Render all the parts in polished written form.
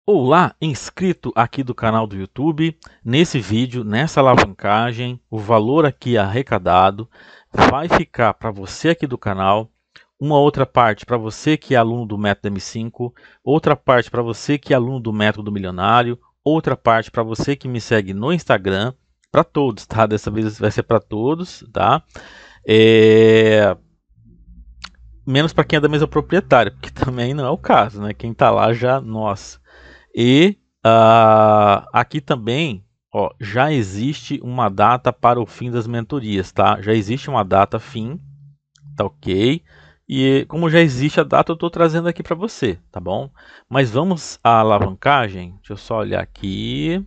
Olá, inscrito aqui do canal do YouTube. Nesse vídeo, nessa alavancagem, o valor aqui arrecadado vai ficar para você aqui do canal, uma outra parte para você que é aluno do Método M5, outra parte para você que é aluno do Método Milionário, outra parte para você que me segue no Instagram, para todos, tá? Dessa vez vai ser para todos, tá? Menos para quem é da mesa proprietária, porque também não é o caso, né? Quem está lá já, nossa. E aqui também, ó, já existe uma data para o fim das mentorias, tá? Já existe uma data fim, tá ok? E como já existe a data, eu estou trazendo aqui para você, tá bom? Mas vamos à alavancagem. Deixa eu só olhar aqui.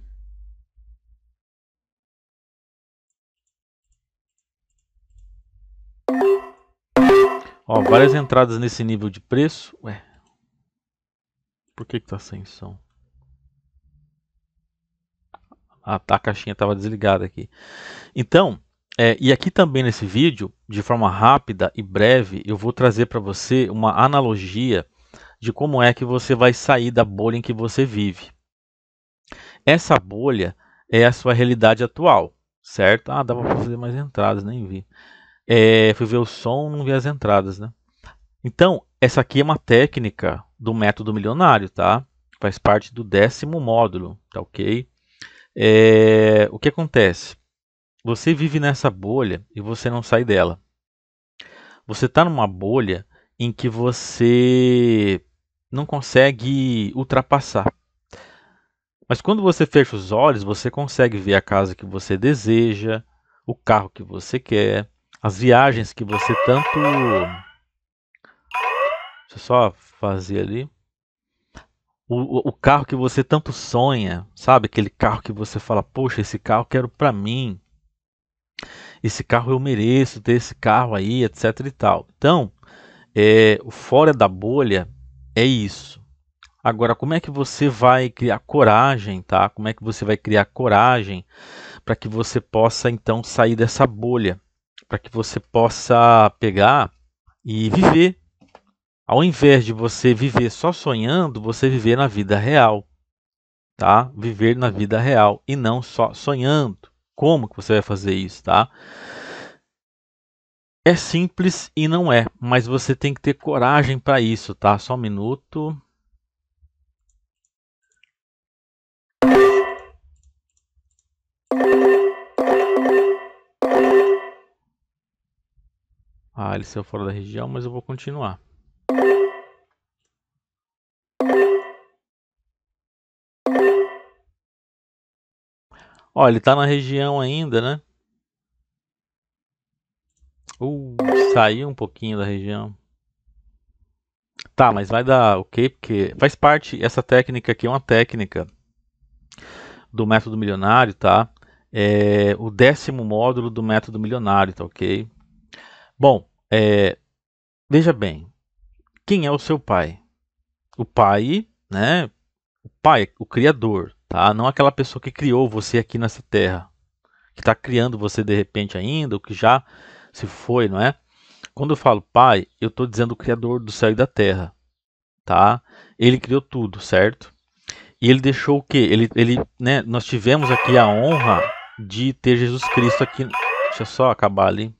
Ó, várias entradas nesse nível de preço. Ué, por que tá sem som? A caixinha estava desligada aqui. Então, e aqui também nesse vídeo, de forma rápida e breve, eu vou trazer para você uma analogia de como é que você vai sair da bolha em que você vive. Essa bolha é a sua realidade atual, certo? Ah, dava para fazer mais entradas, nem vi. Fui ver o som, não vi as entradas, né? Então, essa aqui é uma técnica do método milionário, tá? Faz parte do 10º módulo, tá ok? O que acontece? Você vive nessa bolha e você não sai dela. Você está numa bolha em que você não consegue ultrapassar. Mas quando você fecha os olhos, você consegue ver a casa que você deseja, o carro que você quer, as viagens que você tanto. Deixa eu só fazer ali. O carro que você tanto sonha, sabe? Aquele carro que você fala, poxa, esse carro eu quero para mim. Esse carro eu mereço ter esse carro aí, etc e tal. Então, o fora da bolha é isso. Agora, como é que você vai criar coragem, tá? Como é que você vai criar coragem para que você possa então sair dessa bolha, para que você possa pegar e viver, ao invés de você viver só sonhando, você viver na vida real, tá? Viver na vida real e não só sonhando. Como que você vai fazer isso, tá? É simples e não é, mas você tem que ter coragem para isso, tá? Só um minuto. Ah, ele saiu fora da região, mas eu vou continuar. Ó, ele tá na região ainda, né? Saiu um pouquinho da região. Tá, mas vai dar ok, porque faz parte, essa técnica aqui é uma técnica do método milionário, tá? É o 10º módulo do método milionário, tá ok? Bom, veja bem, quem é o seu pai? O pai, né? O pai, o criador, tá? Não aquela pessoa que criou você aqui nessa terra, que está criando você de repente ainda, ou que já se foi, não é? Quando eu falo pai, eu estou dizendo o criador do céu e da terra, tá? Ele criou tudo, certo? E ele deixou o quê? Né, nós tivemos aqui a honra de ter Jesus Cristo aqui. Deixa eu só acabar ali.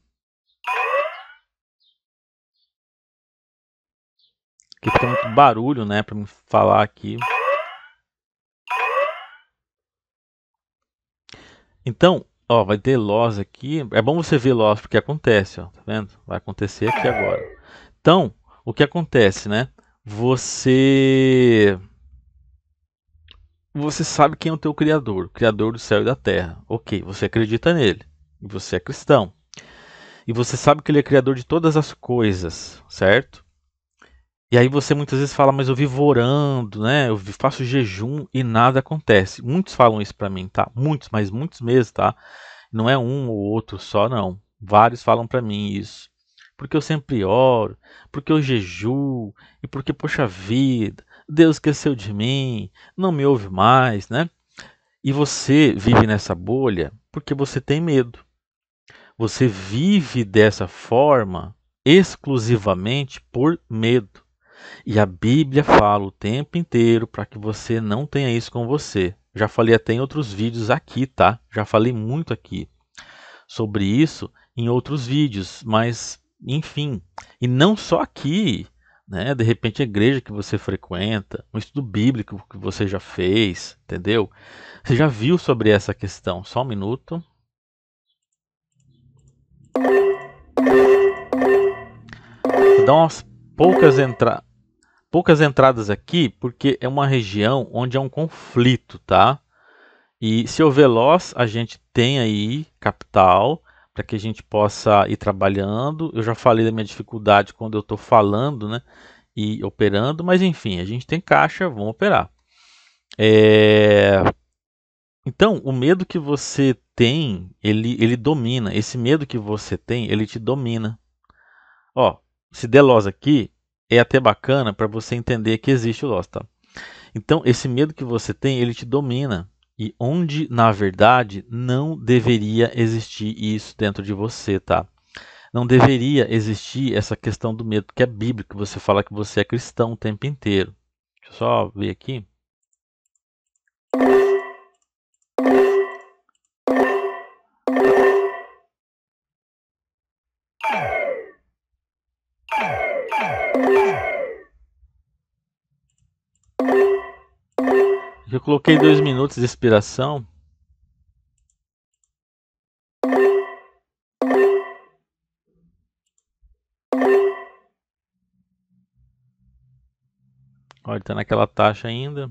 Que fica muito barulho, né, para me falar aqui. Então, ó, vai ter Lost aqui. É bom você ver Lost porque acontece, ó, tá vendo? Vai acontecer aqui agora. Então, o que acontece, né? Você sabe quem é o teu criador, o criador do céu e da terra. Ok, você acredita nele. E você é cristão. E você sabe que ele é criador de todas as coisas, certo? E aí você muitas vezes fala, mas eu vivo orando, né? Eu faço jejum e nada acontece. Muitos falam isso pra mim, tá? Muitos, mas muitos mesmo, tá? Não é um ou outro só, não. Vários falam pra mim isso. Porque eu sempre oro, porque eu jejuo, e porque, poxa vida, Deus esqueceu de mim, não me ouve mais, né? E você vive nessa bolha porque você tem medo. Você vive dessa forma exclusivamente por medo. E a Bíblia fala o tempo inteiro para que você não tenha isso com você. Já falei até em outros vídeos aqui, tá? Já falei muito aqui sobre isso em outros vídeos, mas enfim, e não só aqui, né? De repente a igreja que você frequenta, um estudo bíblico que você já fez, entendeu? Você já viu sobre essa questão? Só um minuto. Vou dar umas poucas entradas aqui, porque é uma região onde há um conflito, tá? E se houver loss, a gente tem aí capital para que a gente possa ir trabalhando. Eu já falei da minha dificuldade quando eu estou falando, né? E operando, mas enfim, a gente tem caixa, vamos operar. Então, o medo que você tem, ele domina. Esse medo que você tem, ele te domina. Ó, se der loss aqui, é até bacana para você entender que existe o loss, tá? Então, esse medo que você tem, ele te domina. E onde, na verdade, não deveria existir isso dentro de você, tá? Não deveria existir essa questão do medo, porque é bíblico, você fala que você é cristão o tempo inteiro. Deixa eu só ver aqui. Eu coloquei 2 minutos de expiração. Olha, ele está naquela taxa ainda.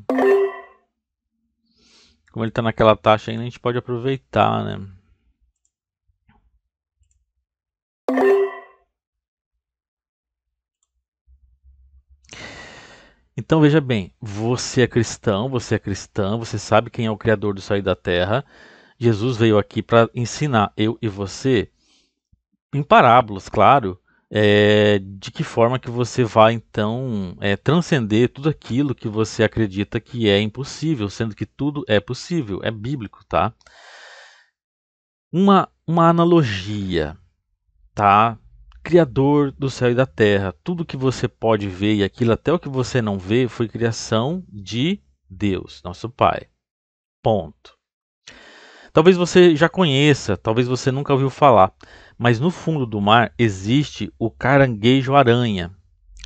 Como ele está naquela taxa ainda, a gente pode aproveitar, né? Então veja bem, você é cristão, você é cristã, você sabe quem é o Criador do céu e da terra. Jesus veio aqui para ensinar eu e você, em parábolas, claro, de que forma que você vai então transcender tudo aquilo que você acredita que é impossível, sendo que tudo é possível, é bíblico, tá? Uma analogia, tá? Criador do céu e da terra, tudo que você pode ver e aquilo até o que você não vê foi criação de Deus, nosso Pai. Ponto. Talvez você já conheça, talvez você nunca ouviu falar, mas no fundo do mar existe o caranguejo-aranha.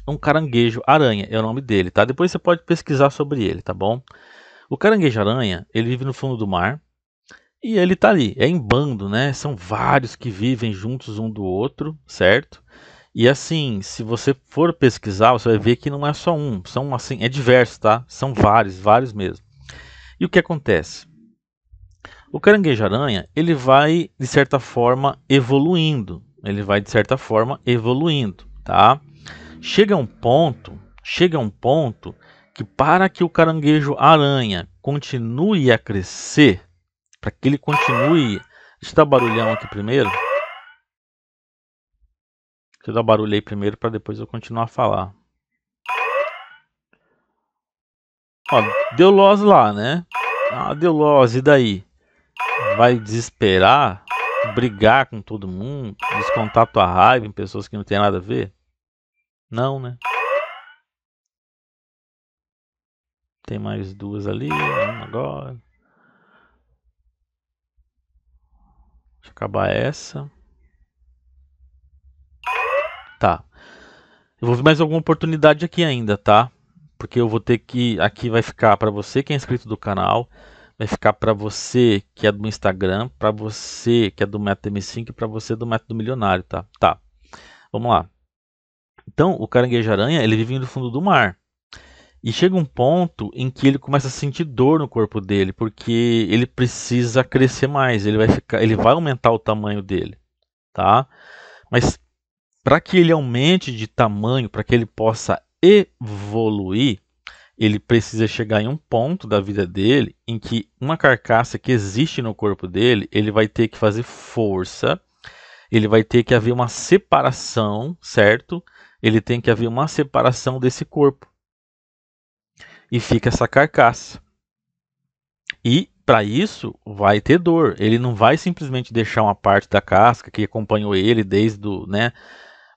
Um caranguejo-aranha é o nome dele, tá? Depois você pode pesquisar sobre ele, tá bom? O caranguejo-aranha, ele vive no fundo do mar e ele tá ali, é em bando, né? São vários que vivem juntos um do outro, certo? E assim, se você for pesquisar, você vai ver que não é só um, são assim, é diverso, tá? São vários, vários mesmo. E o que acontece? O caranguejo-aranha, ele vai, de certa forma, evoluindo. Ele vai, de certa forma, evoluindo, tá? Chega um ponto que para que o caranguejo-aranha continue a crescer, para que ele continue... Deixa eu dar barulhão aqui primeiro. Deixa eu dar barulho aí primeiro para depois eu continuar a falar. Ó, deu loss lá, né? Ah, deu loss, e daí? Vai desesperar, brigar com todo mundo, descontar tua raiva em pessoas que não tem nada a ver? Não, né? Tem mais duas ali, uma agora. Deixa eu acabar essa. Tá. Eu vou ver mais alguma oportunidade aqui ainda, tá? Porque eu vou ter que... Aqui vai ficar para você que é inscrito do canal, vai ficar para você que é do Instagram, para você que é do Método M5 e para você do Método Milionário, tá? Tá. Vamos lá. Então, o caranguejo-aranha, ele vive no fundo do mar. E chega um ponto em que ele começa a sentir dor no corpo dele, porque ele precisa crescer mais, ele vai aumentar o tamanho dele, tá? Mas para que ele aumente de tamanho, para que ele possa evoluir, ele precisa chegar em um ponto da vida dele em que uma carcaça que existe no corpo dele, ele vai ter que fazer força, ele vai ter que haver uma separação, certo? Ele tem que haver uma separação desse corpo. E fica essa carcaça. E para isso vai ter dor. Ele não vai simplesmente deixar uma parte da casca que acompanhou ele desde o, né?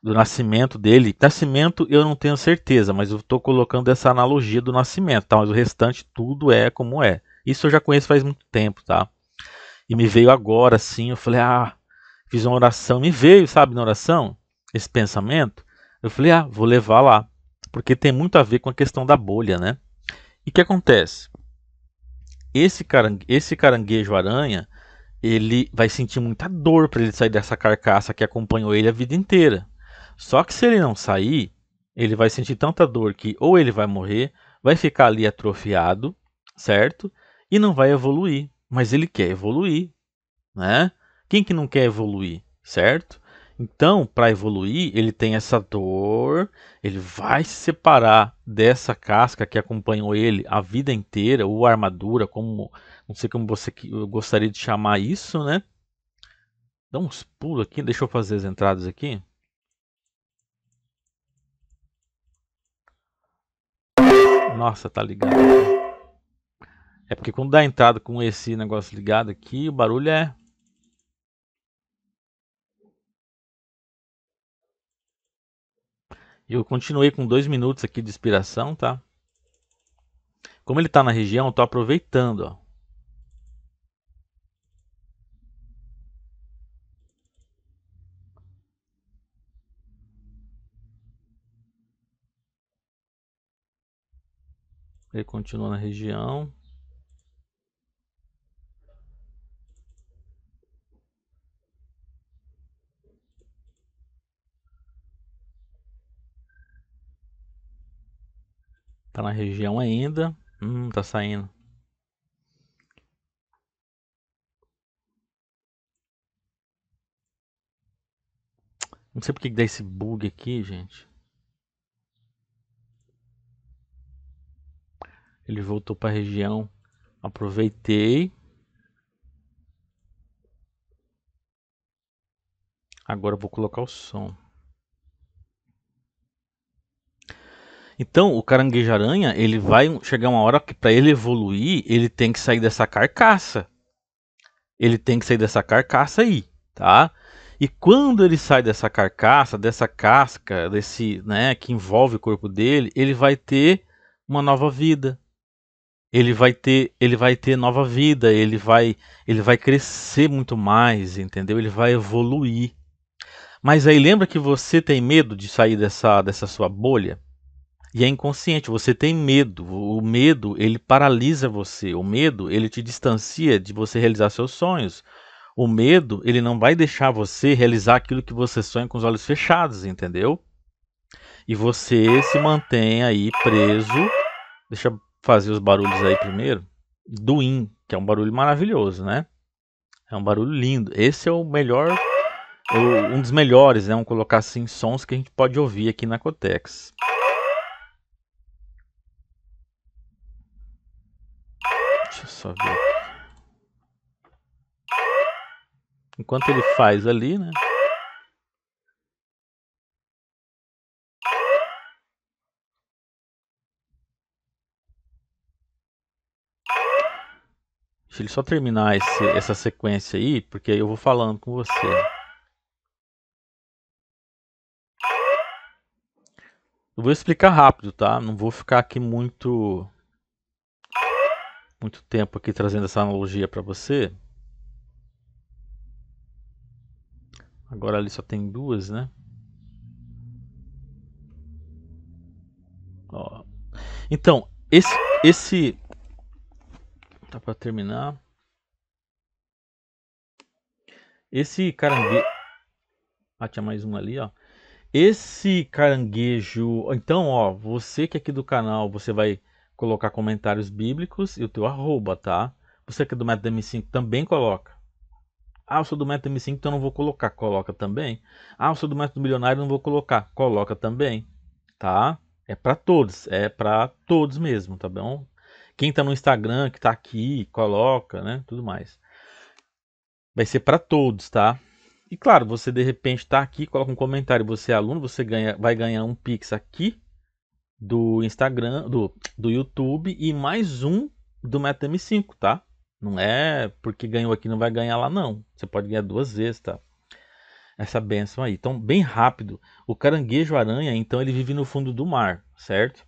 do nascimento dele. Nascimento eu não tenho certeza, mas eu estou colocando essa analogia do nascimento, tá? Mas o restante tudo é como é. Isso eu já conheço faz muito tempo, tá? E me veio agora, assim, eu falei, fiz uma oração, me veio, sabe, na oração, esse pensamento. Eu falei, vou levar lá, porque tem muito a ver com a questão da bolha, né? E o que acontece? Esse caranguejo aranha, ele vai sentir muita dor para ele sair dessa carcaça que acompanhou ele a vida inteira. Só que se ele não sair, ele vai sentir tanta dor que ou ele vai morrer, vai ficar ali atrofiado, certo? E não vai evoluir. Mas ele quer evoluir, né? Quem que não quer evoluir, certo? Então, para evoluir, ele tem essa dor, ele vai se separar dessa casca que acompanhou ele a vida inteira, ou armadura, como não sei como você gostaria de chamar isso, né? Dá uns pulos aqui, deixa eu fazer as entradas aqui. Nossa, tá ligado. É porque quando dá entrada com esse negócio ligado aqui, o barulho é... Eu continuei com 2 minutos aqui de inspiração, tá? Como ele tá na região, eu tô aproveitando, ó. Ele continua na região. Tá na região ainda. Tá saindo. Não sei porque que dá esse bug aqui, gente. Ele voltou para a região. Aproveitei. Agora eu vou colocar o som. Então, o caranguejo-aranha, ele vai chegar uma hora que para ele evoluir, ele tem que sair dessa carcaça. Ele tem que sair dessa carcaça aí, tá? E quando ele sai dessa carcaça, dessa casca, desse, né, que envolve o corpo dele, ele vai ter uma nova vida. Ele vai ter nova vida, ele vai crescer muito mais, entendeu? Ele vai evoluir. Mas aí lembra que você tem medo de sair dessa sua bolha? E é inconsciente, você tem medo. O medo, ele paralisa você. O medo, ele te distancia de você realizar seus sonhos. O medo, ele não vai deixar você realizar aquilo que você sonha com os olhos fechados, entendeu? E você se mantém aí preso. Deixa eu fazer os barulhos aí primeiro. Do in, que é um barulho maravilhoso, né? É um barulho lindo. Esse é o melhor, um dos melhores, né? Vamos colocar assim, sons que a gente pode ouvir aqui na Cotex. Deixa eu só ver. Enquanto ele faz ali, né? Deixa ele só terminar essa sequência aí, porque aí eu vou falando com você. Eu vou explicar rápido, tá? Não vou ficar aqui muito tempo aqui trazendo essa analogia para você. Agora ali só tem duas, né? Ó. Então, esse tá para terminar. Esse caranguejo, tinha mais um ali, ó. Esse caranguejo, então, ó, você que é aqui do canal, você vai colocar comentários bíblicos e o teu arroba, tá? Você que é do Método M5 também coloca. Eu sou do Método M5, então não vou colocar. Coloca também. Eu sou do Método Milionário, não vou colocar. Coloca também, tá? É para todos mesmo, tá bom? Quem tá no Instagram, que tá aqui, coloca, né? Tudo mais. Vai ser para todos, tá? E claro, você de repente tá aqui, coloca um comentário, você é aluno, você vai ganhar um Pix aqui do Instagram, do YouTube e mais um do Método M5, tá? Não é porque ganhou aqui não vai ganhar lá não. Você pode ganhar 2 vezes, tá? essa bênção aí. Então, bem rápido, o caranguejo-aranha, então ele vive no fundo do mar, certo?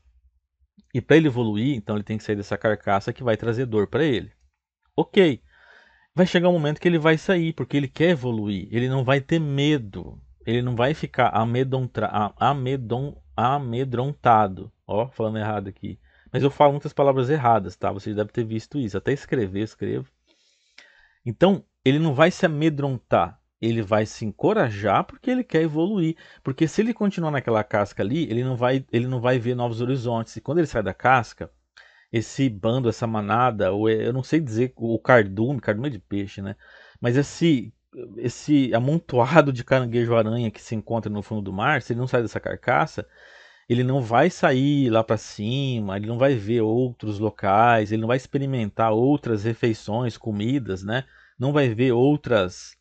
E para ele evoluir, então ele tem que sair dessa carcaça que vai trazer dor para ele. Ok, vai chegar um momento que ele vai sair, porque ele quer evoluir, ele não vai ter medo, ele não vai ficar amedrontado. Ó, falando errado aqui. Mas eu falo muitas palavras erradas, tá? Você deve ter visto isso. Até escrever, eu escrevo. Então, ele não vai se amedrontar, ele vai se encorajar porque ele quer evoluir. Porque se ele continuar naquela casca ali, ele não vai ver novos horizontes. E quando ele sai da casca, esse bando, essa manada, ou eu não sei dizer o cardume é de peixe, né? Mas esse amontoado de caranguejo-aranha que se encontra no fundo do mar, se ele não sai dessa carcaça, ele não vai sair lá para cima, ele não vai ver outros locais, ele não vai experimentar outras refeições, comidas, né? Não vai ver outras,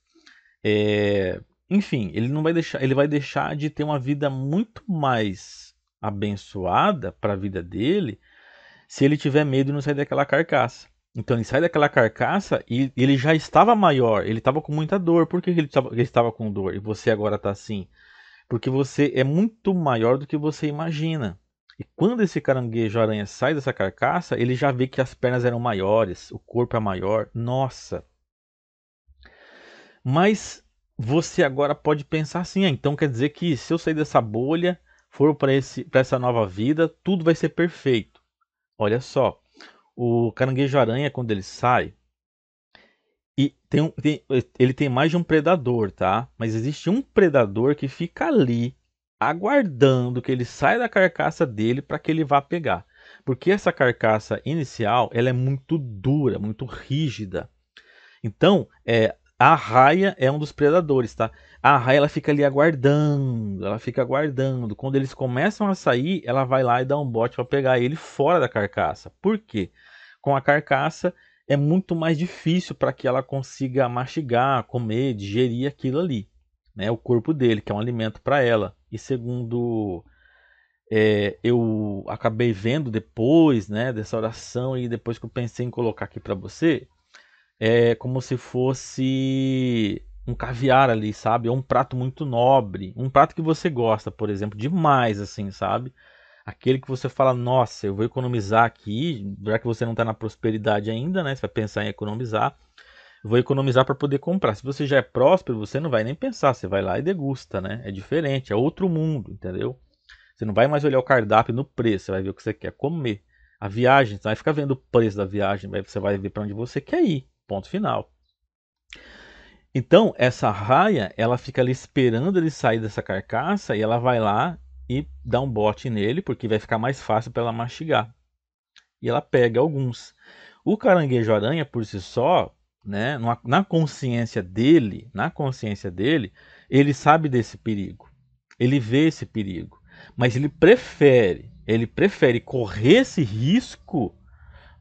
enfim, ele não vai deixar, ele vai deixar de ter uma vida muito mais abençoada para a vida dele se ele tiver medo de não sair daquela carcaça. Então ele sai daquela carcaça e ele já estava maior, ele estava com muita dor. Por que ele estava com dor e você agora está assim? Porque você é muito maior do que você imagina. E quando esse caranguejo-aranha sai dessa carcaça, ele já vê que as pernas eram maiores, o corpo é maior. Nossa! Mas você agora pode pensar assim, então quer dizer que se eu sair dessa bolha, for para essa nova vida, tudo vai ser perfeito. Olha só, o caranguejo-aranha, quando ele sai, ele tem mais de um predador, tá? Mas existe um predador que fica ali, aguardando que ele saia da carcaça dele para que ele vá pegar. Porque essa carcaça inicial, ela é muito dura, muito rígida. Então, a raia é um dos predadores, tá? A raia ela fica ali aguardando, ela fica aguardando. Quando eles começam a sair, ela vai lá e dá um bote para pegar ele fora da carcaça. Por quê? Com a carcaça é muito mais difícil para que ela consiga mastigar, comer, digerir aquilo ali, né? O corpo dele, que é um alimento para ela. E segundo eu acabei vendo depois, né, dessa oração e depois que eu pensei em colocar aqui para você, é como se fosse um caviar ali, sabe? É um prato muito nobre, um prato que você gosta, por exemplo, demais, assim, sabe? Aquele que você fala, nossa, eu vou economizar aqui, já que você não está na prosperidade ainda, né? Você vai pensar em economizar, eu vou economizar para poder comprar. Se você já é próspero, você não vai nem pensar, você vai lá e degusta, né? É diferente, é outro mundo, entendeu? Você não vai mais olhar o cardápio no preço, você vai ver o que você quer comer. A viagem, você vai ficar vendo o preço da viagem, você vai ver para onde você quer ir. Ponto final. Então, essa raia, ela fica ali esperando ele sair dessa carcaça e ela vai lá e dá um bote nele, porque vai ficar mais fácil para ela mastigar. E ela pega alguns. O caranguejo-aranha, por si só, né, na consciência dele, ele sabe desse perigo. Ele vê esse perigo. Mas ele prefere correr esse risco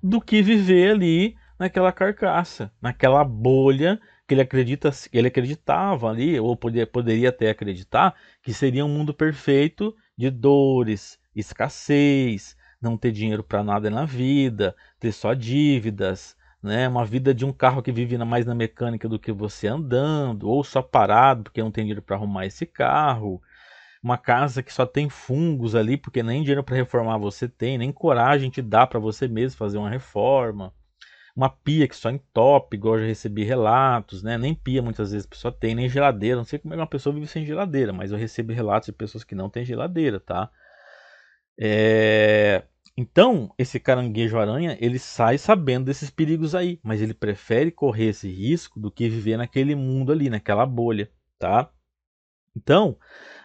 do que viver ali naquela carcaça, naquela bolha que ele acreditava ali, ou poderia até acreditar, que seria um mundo perfeito de dores, escassez, não ter dinheiro para nada na vida, ter só dívidas, né? Uma vida de um carro que vive mais na mecânica do que você andando, ou só parado porque não tem dinheiro para arrumar esse carro, uma casa que só tem fungos ali, porque nem dinheiro para reformar você tem, nem coragem te dá para você mesmo fazer uma reforma. Uma pia que só entope, igual eu já recebi relatos, né? Nem pia muitas vezes a pessoa tem, nem geladeira. Não sei como é que uma pessoa vive sem geladeira, mas eu recebo relatos de pessoas que não têm geladeira, tá? Então, esse caranguejo-aranha, ele sai sabendo desses perigos aí, mas ele prefere correr esse risco do que viver naquele mundo ali, naquela bolha, tá? Então,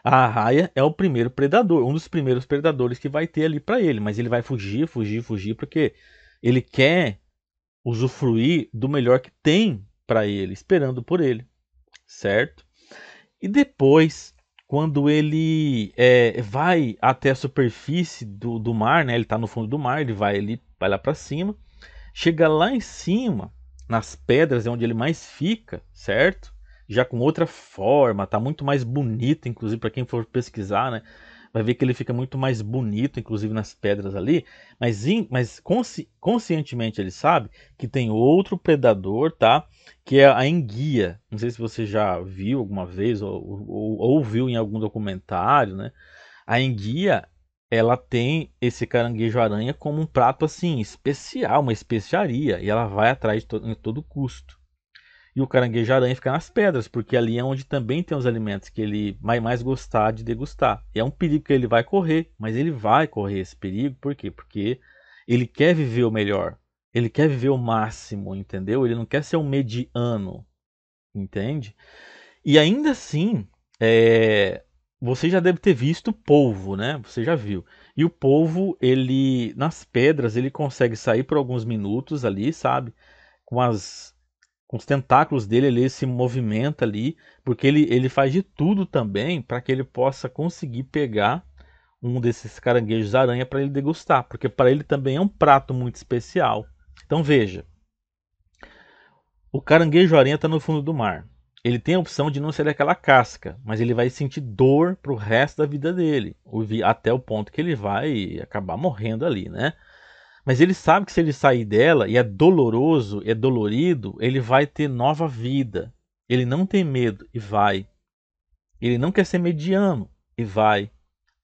a arraia é o primeiro predador, um dos primeiros predadores que vai ter ali para ele, mas ele vai fugir, fugir, fugir, porque ele quer usufruir do melhor que tem para ele, esperando por ele, certo? E depois, quando ele vai até a superfície do mar, né? Ele está no fundo do mar, ele vai lá para cima, chega lá em cima, nas pedras é onde ele mais fica, certo? Já com outra forma, tá muito mais bonito, inclusive para quem for pesquisar, né? vai ver que ele fica muito mais bonito, inclusive nas pedras ali, mas conscientemente ele sabe que tem outro predador, tá? Que é a enguia. Não sei se você já viu alguma vez ou viu em algum documentário, né? A enguia, ela tem esse caranguejo-aranha como um prato assim especial, uma especiaria, e ela vai atrás em todo custo. E o caranguejo-aranha fica nas pedras, porque ali é onde também tem os alimentos que ele vai mais gostar de degustar. E é um perigo que ele vai correr, mas ele vai correr esse perigo, por quê? Porque ele quer viver o melhor, ele quer viver o máximo, entendeu? Ele não quer ser um mediano, entende? E ainda assim, é, você já deve ter visto polvo, né? Você já viu. E o polvo, ele nas pedras, ele consegue sair por alguns minutos ali, sabe? Com as com os tentáculos dele, ele se movimenta ali, porque ele faz de tudo também para que ele possa conseguir pegar um desses caranguejos aranha para ele degustar, porque para ele também é um prato muito especial. Então veja, o caranguejo aranha está no fundo do mar. Ele tem a opção de não ser aquela casca, mas ele vai sentir dor pro resto da vida dele, até o ponto que ele vai acabar morrendo ali, né? Mas ele sabe que se ele sair dela, e é doloroso, é dolorido, ele vai ter nova vida. Ele não tem medo e vai. Ele não quer ser mediano e vai,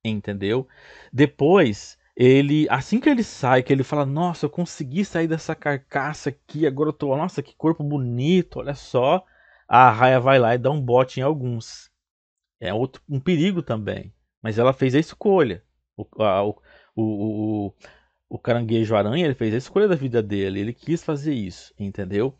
entendeu? Depois, ele, assim que ele sai, que ele fala: "Nossa, eu consegui sair dessa carcaça aqui, agora eu tô, nossa, que corpo bonito, olha só". A arraia vai lá e dá um bote em alguns. É um perigo também. Mas ela fez a escolha. O, a- o, o caranguejo aranha, ele fez a escolha da vida dele, ele quis fazer isso, entendeu?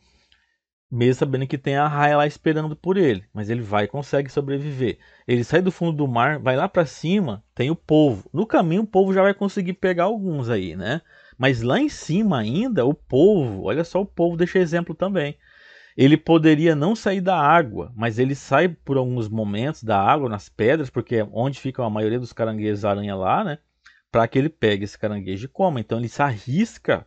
Mesmo sabendo que tem a raia lá esperando por ele, mas ele vai e consegue sobreviver. Ele sai do fundo do mar, vai lá para cima, tem o polvo. No caminho o polvo já vai conseguir pegar alguns aí, né? Mas lá em cima ainda, o polvo, olha só o polvo, deixa exemplo também. Ele poderia não sair da água, mas ele sai por alguns momentos da água, nas pedras, porque é onde ficam a maioria dos caranguejos aranha lá, né? Para que ele pegue esse caranguejo e coma. Então ele se arrisca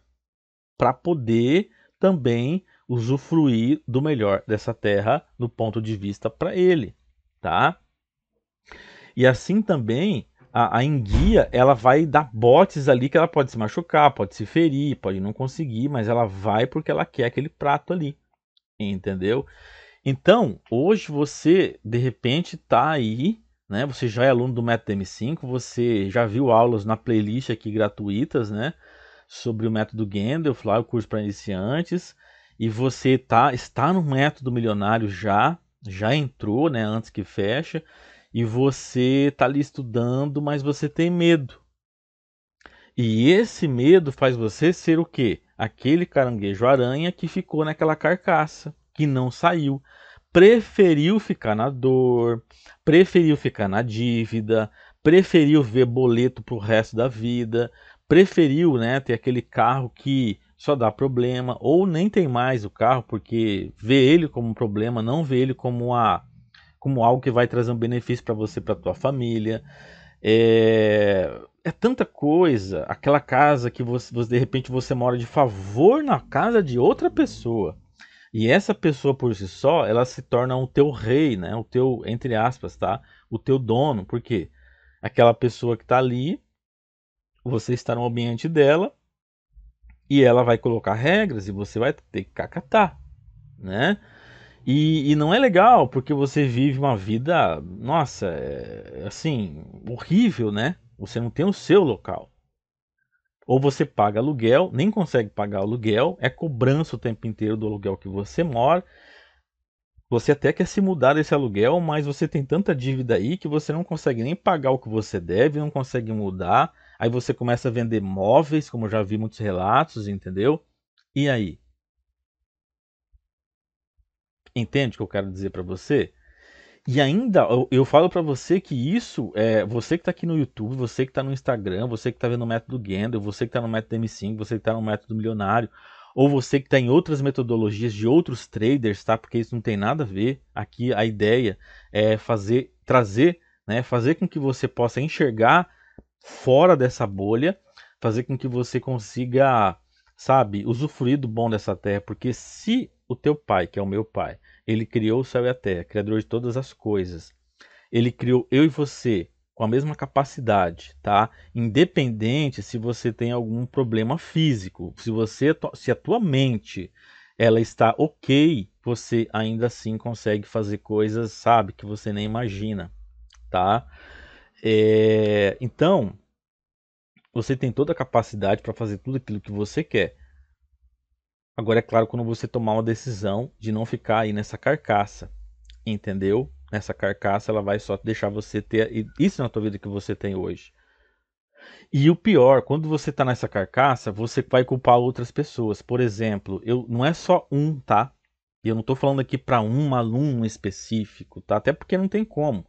para poder também usufruir do melhor dessa terra do ponto de vista para ele, tá? E assim também a enguia, ela vai dar botes ali que ela pode se machucar, pode se ferir, pode não conseguir, mas ela vai porque ela quer aquele prato ali, entendeu? Então, hoje você de repente tá aí, né? Você já é aluno do Método M5, você já viu aulas na playlist aqui gratuitas, né? Sobre o método Gandalf, lá o curso para iniciantes, e você está no método milionário já entrou, né? Antes que feche, e você está ali estudando, mas você tem medo. E esse medo faz você ser o quê? Aquele caranguejo aranha que ficou naquela carcaça, que não saiu. Preferiu ficar na dor, preferiu ficar na dívida, preferiu ver boleto pro resto da vida, preferiu, né, ter aquele carro que só dá problema, ou nem tem mais o carro porque vê ele como um problema, não vê ele como algo que vai trazer um benefício para você, para tua família. É tanta coisa. Aquela casa que de repente você mora de favor na casa de outra pessoa. E essa pessoa por si só, ela se torna o teu rei, né? O teu, entre aspas, tá? O teu dono. Por quê? Aquela pessoa que está ali, você está no ambiente dela e ela vai colocar regras e você vai ter que acatar, né? E não é legal porque você vive uma vida, nossa, assim, horrível, né? Você não tem o seu local. Ou você paga aluguel, nem consegue pagar aluguel, é cobrança o tempo inteiro do aluguel que você mora. Você até quer se mudar desse aluguel, mas você tem tanta dívida aí que você não consegue nem pagar o que você deve, não consegue mudar. Aí você começa a vender móveis, como eu já vi muitos relatos, entendeu? E aí? Entende o que eu quero dizer para você? E ainda, eu falo para você que isso é você que está aqui no YouTube, você que está no Instagram, você que está vendo o método Gandalf, você que está no método M5, você que está no método milionário, ou você que está em outras metodologias de outros traders, tá? Porque isso não tem nada a ver. Aqui a ideia é trazer, né? Fazer com que você possa enxergar fora dessa bolha, fazer com que você consiga, sabe, usufruir do bom dessa terra, porque se o teu pai, que é o meu pai, ele criou o céu e a terra, criador de todas as coisas, ele criou eu e você com a mesma capacidade, tá? Independente se você tem algum problema físico, se a tua mente ela está ok, você ainda assim consegue fazer coisas, sabe, que você nem imagina, tá? Então, você tem toda a capacidade para fazer tudo aquilo que você quer. Agora, é claro, quando você tomar uma decisão de não ficar aí nessa carcaça, entendeu? Essa carcaça ela vai só deixar você ter isso na tua vida que você tem hoje. E o pior, quando você está nessa carcaça, você vai culpar outras pessoas. Por exemplo, não é só um, tá? E eu não estou falando aqui para um aluno específico, tá? Até porque não tem como.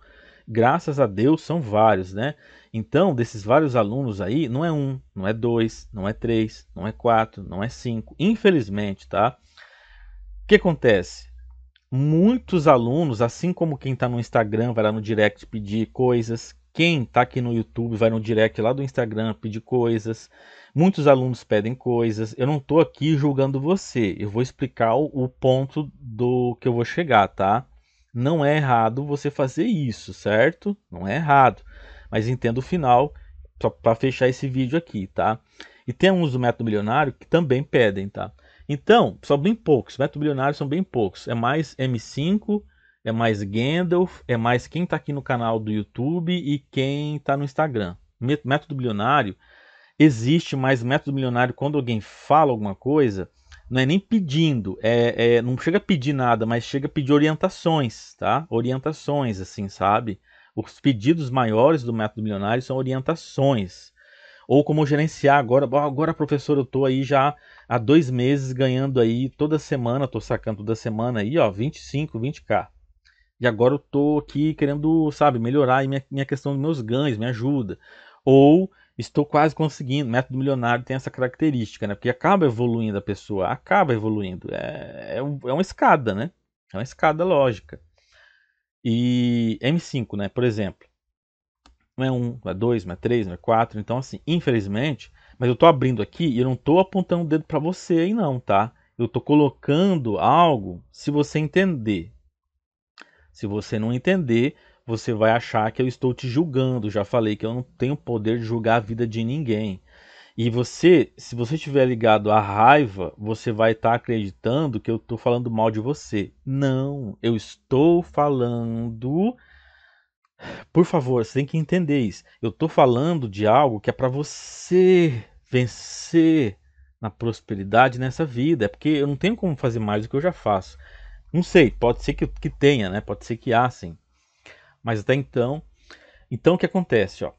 Graças a Deus são vários, né? Então, desses vários alunos aí, não é um, não é dois, não é três, não é quatro, não é cinco. Infelizmente, tá? O que acontece? Muitos alunos, assim como quem está no Instagram vai lá no direct pedir coisas, quem está aqui no YouTube vai no direct lá do Instagram pedir coisas, muitos alunos pedem coisas. Eu não estou aqui julgando você, eu vou explicar o ponto do que eu vou chegar, tá? Não é errado você fazer isso, certo? Não é errado, mas entenda o final só para fechar esse vídeo aqui, tá? E tem uns do Método Milionário que também pedem, tá? Então, são bem poucos, método bilionário são bem poucos. É mais M5, é mais Gandalf, é mais quem está aqui no canal do YouTube e quem está no Instagram. Método bilionário, existe mais método milionário quando alguém fala alguma coisa, não é nem pedindo, não chega a pedir nada, mas chega a pedir orientações, tá? Orientações, assim, sabe? Os pedidos maiores do método milionário são orientações. Ou como gerenciar agora professor, eu tô aí já há 2 meses ganhando aí toda semana, tô sacando toda semana aí, ó, 25, 20k. E agora eu tô aqui querendo, sabe, melhorar aí minha questão dos meus ganhos, me ajuda. Ou estou quase conseguindo, método milionário tem essa característica, né? Porque acaba evoluindo a pessoa, acaba evoluindo. É uma escada, né? É uma escada lógica. E M5, né, por exemplo. Não é um, não é dois, não é três, não é quatro. Então, assim, infelizmente, mas eu tô abrindo aqui e eu não tô apontando o dedo para você aí, não, tá? Eu tô colocando algo se você entender. Se você não entender, você vai achar que eu estou te julgando. Já falei que eu não tenho poder de julgar a vida de ninguém. E você, se você estiver ligado à raiva, você vai estar acreditando que eu estou falando mal de você. Não, eu estou falando. Por favor, você tem que entender isso. Eu estou falando de algo que é para você vencer na prosperidade nessa vida. É porque eu não tenho como fazer mais do que eu já faço. Não sei, pode ser que tenha, né? Pode ser que há, sim. Mas até então. Então o que acontece, ó?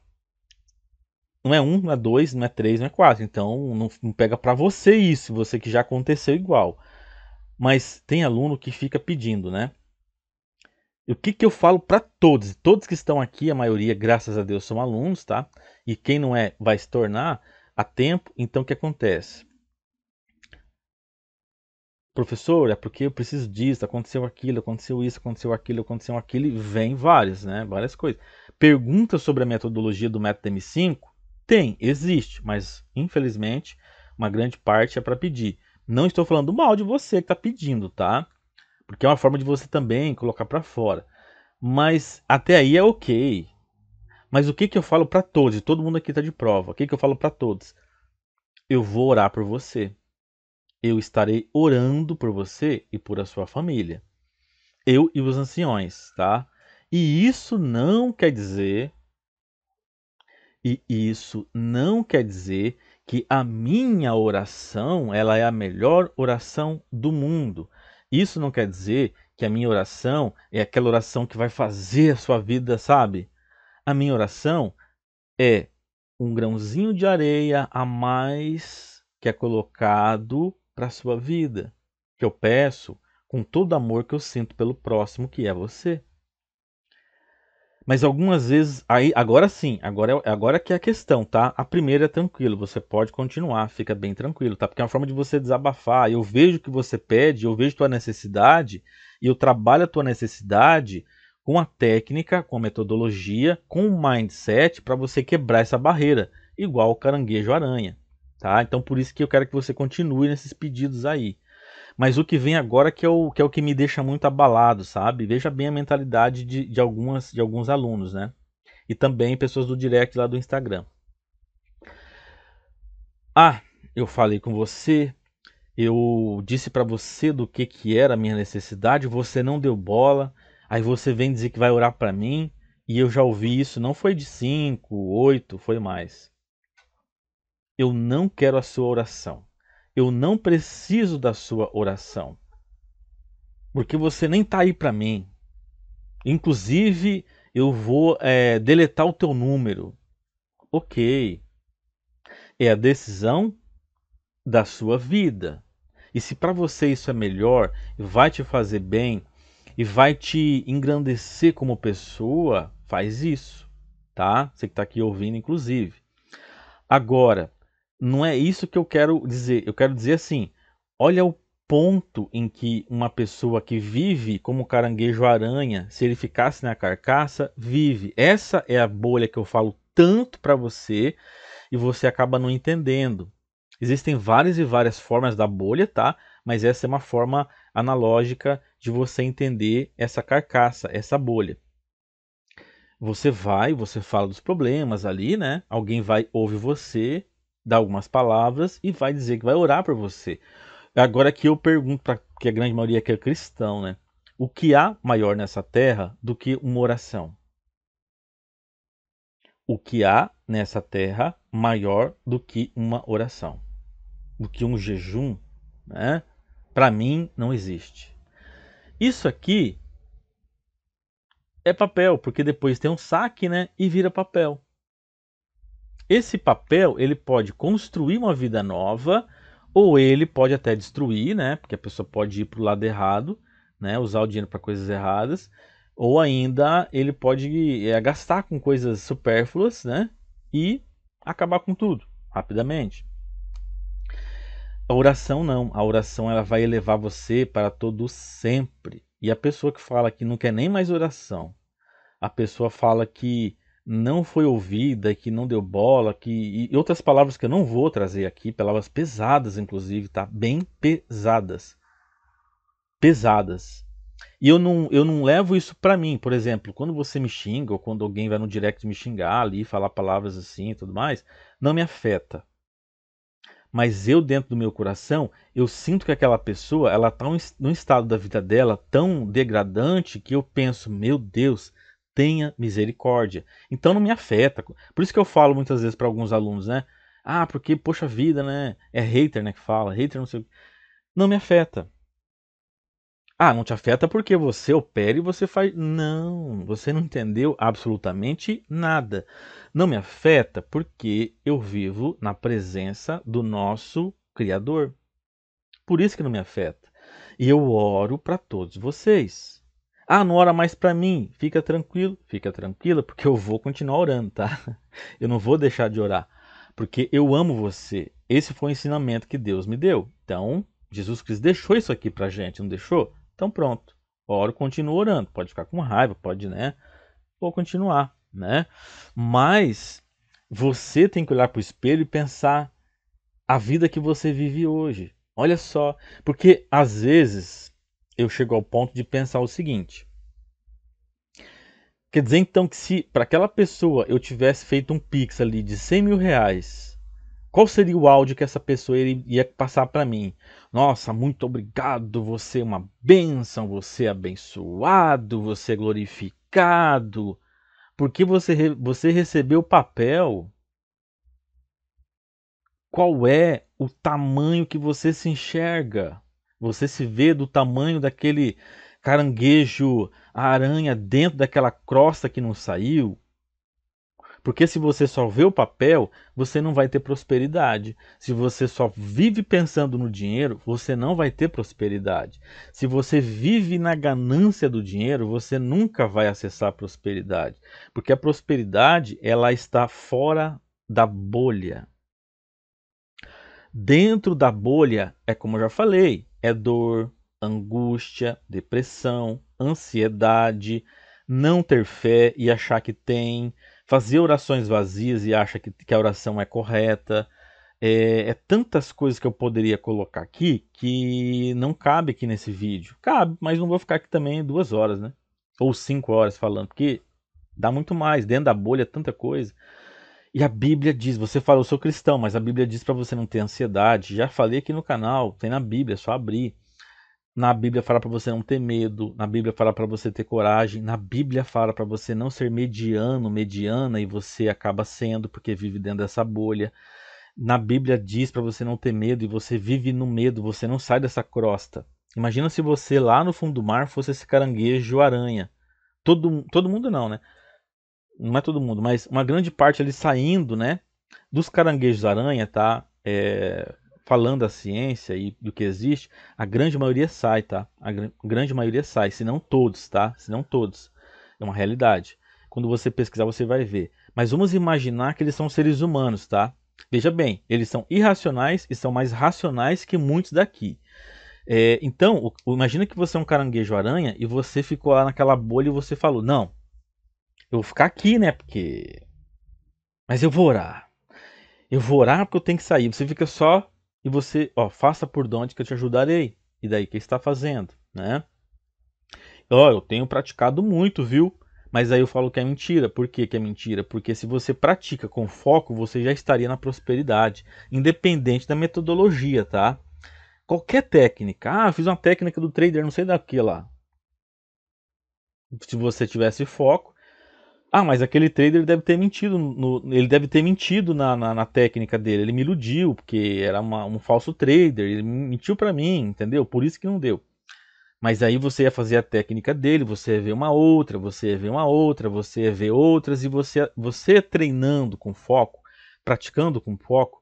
Não é um, não é dois, não é três, não é quatro. Então não pega para você isso, você que já aconteceu igual. Mas tem aluno que fica pedindo, né? E o que, que eu falo para todos? Todos que estão aqui, a maioria, graças a Deus, são alunos, tá? E quem não é, vai se tornar a tempo. Então, o que acontece? Professor, é porque eu preciso disso, aconteceu aquilo, aconteceu isso, aconteceu aquilo, e vem vários, né? Várias coisas. Pergunta sobre a metodologia do método M5? Tem, existe, mas infelizmente uma grande parte é para pedir. Não estou falando mal de você que está pedindo, tá? Porque é uma forma de você também colocar para fora. Mas até aí é ok. Mas o que que eu falo para todos? E todo mundo aqui está de prova. O que que eu falo para todos? Eu vou orar por você. Eu estarei orando por você e por a sua família. Eu e os anciões, tá? E isso não quer dizer que a minha oração, ela é a melhor oração do mundo. Isso não quer dizer que a minha oração é aquela oração que vai fazer a sua vida, sabe? A minha oração é um grãozinho de areia a mais que é colocado para a sua vida, que eu peço com todo o amor que eu sinto pelo próximo, que é você. Mas algumas vezes, aí, agora sim, agora que é a questão, tá? A primeira é tranquilo, você pode continuar, fica bem tranquilo, tá? Porque é uma forma de você desabafar. Eu vejo o que você pede, eu vejo tua necessidade, e eu trabalho a tua necessidade com a técnica, com a metodologia, com o mindset para você quebrar essa barreira, igual o caranguejo aranha, tá? Então por isso que eu quero que você continue nesses pedidos aí. Mas o que vem agora que é o que me deixa muito abalado, sabe? Veja bem a mentalidade de alguns alunos, né? e também pessoas do direct lá do Instagram. Ah, eu falei com você, eu disse para você do que era a minha necessidade, você não deu bola, aí você vem dizer que vai orar para mim, e eu já ouvi isso, não foi de 5, 8, foi mais. Eu não quero a sua oração. Eu não preciso da sua oração. Porque você nem está aí para mim. Inclusive, eu vou deletar o teu número. Ok. É a decisão da sua vida. E se para você isso é melhor, vai te fazer bem e vai te engrandecer como pessoa, faz isso, tá? Você que está aqui ouvindo, inclusive. Agora, não é isso que eu quero dizer. Eu quero dizer assim, olha o ponto em que uma pessoa que vive como caranguejo-aranha, se ele ficasse na carcaça, vive. Essa é a bolha que eu falo tanto para você e você acaba não entendendo. Existem várias e várias formas da bolha, tá? Mas essa é uma forma analógica de você entender essa carcaça, essa bolha. Você vai, você fala dos problemas ali, né? Alguém vai ouvir você, dá algumas palavras e vai dizer que vai orar por você. Agora que eu pergunto para que a grande maioria que é cristão, né? O que há maior nessa terra do que uma oração? O que há nessa terra maior do que uma oração? Do que um jejum, né? Para mim não existe. Isso aqui é papel, porque depois tem um saque, né? E vira papel. Esse papel ele pode construir uma vida nova ou ele pode até destruir, né? Porque a pessoa pode ir para o lado errado, né? Usar o dinheiro para coisas erradas, ou ainda ele pode gastar com coisas supérfluas, né? E acabar com tudo rapidamente. A oração não, a oração ela vai elevar você para todo sempre. E a pessoa que fala que não quer nem mais oração, a pessoa fala que não foi ouvida, que não deu bola, e outras palavras que eu não vou trazer aqui, palavras pesadas inclusive, tá? Bem pesadas. Pesadas. E eu não levo isso pra mim, por exemplo, quando você me xinga, ou quando alguém vai no direct me xingar ali, falar palavras assim e tudo mais, não me afeta. Mas eu, dentro do meu coração, eu sinto que aquela pessoa, ela tá num estado da vida dela tão degradante que eu penso, meu Deus, tenha misericórdia. Então não me afeta. Por isso que eu falo muitas vezes para alguns alunos, né? Ah, porque, poxa vida, né? É hater, né, que fala. Hater não sei o quê. Não me afeta. Ah, não te afeta porque você opera e você faz. Não, você não entendeu absolutamente nada. Não me afeta porque eu vivo na presença do nosso Criador. Por isso que não me afeta. E eu oro para todos vocês. Ah, não ora mais para mim. Fica tranquila, porque eu vou continuar orando, tá? Eu não vou deixar de orar, porque eu amo você. Esse foi o ensinamento que Deus me deu. Então, Jesus Cristo deixou isso aqui pra gente, não deixou? Então pronto. Oro, continuo orando. Pode ficar com raiva, pode, né? Vou continuar, né? Mas você tem que olhar para o espelho e pensar a vida que você vive hoje. Olha só, porque às vezes eu chego ao ponto de pensar o seguinte: quer dizer então que se para aquela pessoa eu tivesse feito um Pix ali de 100 mil reais, qual seria o áudio que essa pessoa ia passar para mim? Nossa, muito obrigado, você é uma bênção, você é abençoado, você é glorificado, porque você recebeu o papel. Qual é o tamanho que você se enxerga? Você se vê do tamanho daquele caranguejo, a aranha dentro daquela crosta que não saiu? Porque se você só vê o papel, você não vai ter prosperidade. Se você só vive pensando no dinheiro, você não vai ter prosperidade. Se você vive na ganância do dinheiro, você nunca vai acessar a prosperidade. Porque a prosperidade, ela está fora da bolha. Dentro da bolha, é como eu já falei, é dor, angústia, depressão, ansiedade, não ter fé e achar que tem, fazer orações vazias e achar que a oração é correta. É tantas coisas que eu poderia colocar aqui que não cabe aqui nesse vídeo. Cabe, mas não vou ficar aqui também 2 horas, né? Ou 5 horas falando, porque dá muito mais. Dentro da bolha, tanta coisa. E a Bíblia diz, você fala, eu sou cristão, mas a Bíblia diz para você não ter ansiedade. Já falei aqui no canal, tem na Bíblia, é só abrir. Na Bíblia fala para você não ter medo, na Bíblia fala para você ter coragem, na Bíblia fala para você não ser mediano, mediana, e você acaba sendo porque vive dentro dessa bolha. Na Bíblia diz para você não ter medo e você vive no medo, você não sai dessa crosta. Imagina se você lá no fundo do mar fosse esse caranguejo aranha. Todo mundo não, né? Não é todo mundo, mas uma grande parte ali saindo, né? Dos caranguejos aranha, tá? Falando a ciência e do que existe, a grande maioria sai, tá? Grande maioria sai, se não todos, tá? Se não todos. É uma realidade. Quando você pesquisar, você vai ver. Mas vamos imaginar que eles são seres humanos, tá? Veja bem, eles são irracionais e são mais racionais que muitos daqui. Então, imagina que você é um caranguejo aranha e você ficou lá naquela bolha e você falou, não, eu vou ficar aqui, né? Mas eu vou orar. Eu vou orar porque eu tenho que sair. Você fica só e você, ó, faça por onde que eu te ajudarei. E daí, o que você está fazendo, né? Ó, eu tenho praticado muito, viu? Mas aí eu falo que é mentira. Por que que é mentira? Porque se você pratica com foco, você já estaria na prosperidade, independente da metodologia, tá? Qualquer técnica. Ah, fiz uma técnica do trader, não sei daqui lá. Se você tivesse foco, ah, mas aquele trader deve ter mentido, ele deve ter mentido na técnica dele. Ele me iludiu, porque era um falso trader. Ele mentiu para mim, entendeu? Por isso que não deu. Mas aí você ia fazer a técnica dele, você ia ver uma outra, você ia ver uma outra, você ia ver outras, e você treinando com foco, praticando com foco,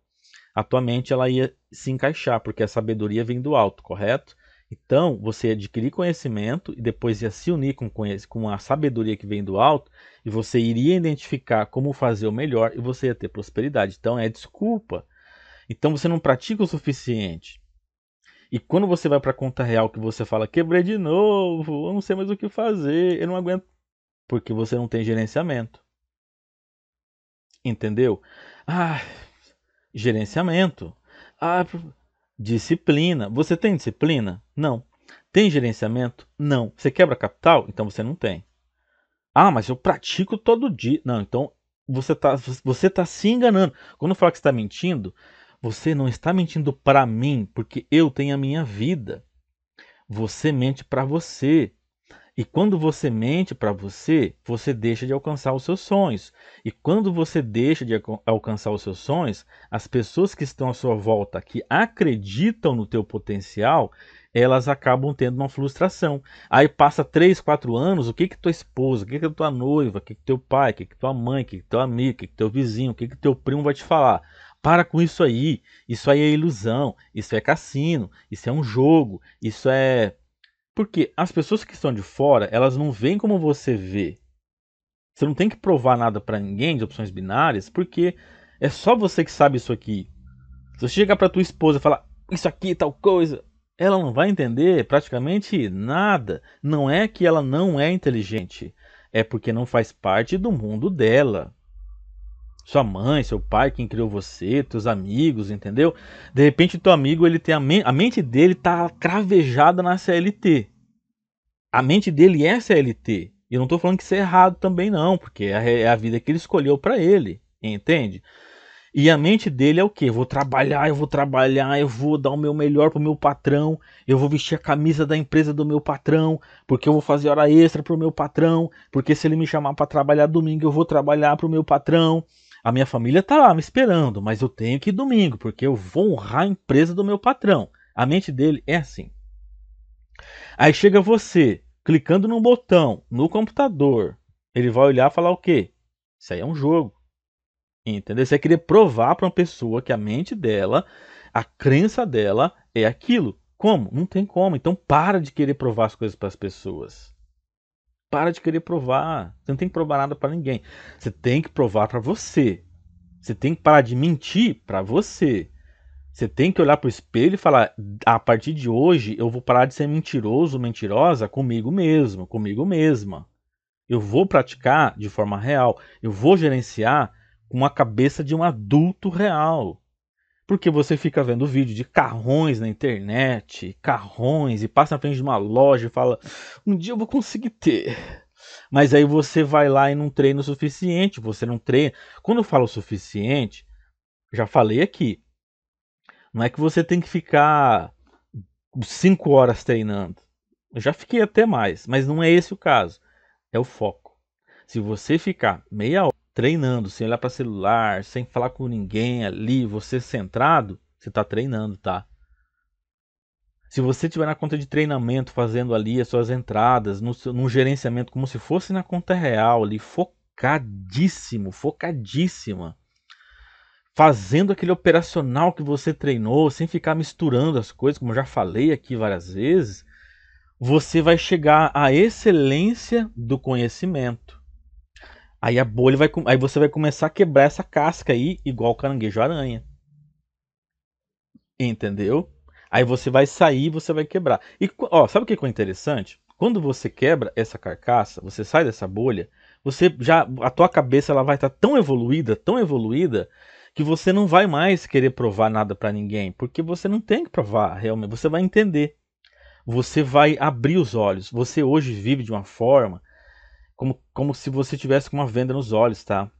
a tua mente ela ia se encaixar, porque a sabedoria vem do alto, correto? Então, você ia adquirir conhecimento e depois ia se unir com a sabedoria que vem do alto e você iria identificar como fazer o melhor e você ia ter prosperidade. Então, é desculpa. Então, você não pratica o suficiente. E quando você vai para a conta real que você fala, quebrei de novo, eu não sei mais o que fazer, eu não aguento, porque você não tem gerenciamento. Entendeu? Ah, gerenciamento. Ah, disciplina. Você tem disciplina? Não. Tem gerenciamento? Não. Você quebra capital? Então você não tem. Ah, mas eu pratico todo dia. Não, então você tá se enganando. Quando eu falo que você está mentindo, você não está mentindo para mim, porque eu tenho a minha vida. Você mente para você. E quando você mente para você, você deixa de alcançar os seus sonhos. E quando você deixa de alcançar os seus sonhos, as pessoas que estão à sua volta, que acreditam no teu potencial, elas acabam tendo uma frustração. Aí passa 3, 4 anos, o que que tua esposa, o que que tua noiva, o que que teu pai, o que que tua mãe, o que que teu amigo, o que que teu vizinho, o que que teu primo vai te falar? Para com isso aí é ilusão, isso é cassino, isso é um jogo, isso é porque as pessoas que estão de fora, elas não veem como você vê. Você não tem que provar nada para ninguém de opções binárias, porque é só você que sabe isso aqui. Se você chegar para tua esposa e falar isso aqui, tal coisa, ela não vai entender praticamente nada. Não é que ela não é inteligente, é porque não faz parte do mundo dela. Sua mãe, seu pai, quem criou você, teus amigos, entendeu? De repente, teu amigo ele tem a mente dele tá cravejada na CLT. A mente dele é CLT. E eu não estou falando que isso é errado também não, porque é a vida que ele escolheu para ele, entende? E a mente dele é o quê? Eu vou trabalhar, eu vou dar o meu melhor pro meu patrão, eu vou vestir a camisa da empresa do meu patrão, porque eu vou fazer hora extra pro meu patrão, porque se ele me chamar para trabalhar domingo, eu vou trabalhar pro meu patrão. A minha família tá lá me esperando, mas eu tenho que ir domingo, porque eu vou honrar a empresa do meu patrão. A mente dele é assim. Aí chega você, clicando num botão no computador, ele vai olhar e falar o quê? Isso aí é um jogo. Entendeu? Você vai querer provar para uma pessoa que a mente dela, a crença dela é aquilo. Como? Não tem como. Então para de querer provar as coisas para as pessoas. Para de querer provar. Você não tem que provar nada para ninguém. Você tem que provar para você. Você tem que parar de mentir para você. Você tem que olhar para o espelho e falar: a partir de hoje eu vou parar de ser mentiroso, mentirosa comigo mesmo, comigo mesma. Eu vou praticar de forma real. Eu vou gerenciar com a cabeça de um adulto real. Porque você fica vendo vídeo de carrões na internet, carrões, e passa na frente de uma loja e fala: um dia eu vou conseguir ter. Mas aí você vai lá e não treina o suficiente, você não treina. Quando eu falo o suficiente, já falei aqui, não é que você tem que ficar 5 horas treinando. Eu já fiquei até mais, mas não é esse o caso. É o foco. Se você ficar meia hora treinando, sem olhar para celular, sem falar com ninguém ali, você centrado, você está treinando, tá? Se você estiver na conta de treinamento, fazendo ali as suas entradas, no gerenciamento, como se fosse na conta real, ali, focadíssimo, focadíssima, fazendo aquele operacional que você treinou, sem ficar misturando as coisas, como eu já falei aqui várias vezes, você vai chegar à excelência do conhecimento. Aí a bolha vai, aí você vai começar a quebrar essa casca aí, igual caranguejo-aranha. Entendeu? Aí você vai sair, você vai quebrar. E ó, sabe o que é interessante? Quando você quebra essa carcaça, você sai dessa bolha, você já a tua cabeça ela vai estar tão evoluída que você não vai mais querer provar nada para ninguém, porque você não tem que provar realmente, você vai entender. Você vai abrir os olhos. Você hoje vive de uma forma como se você tivesse com uma venda nos olhos, tá?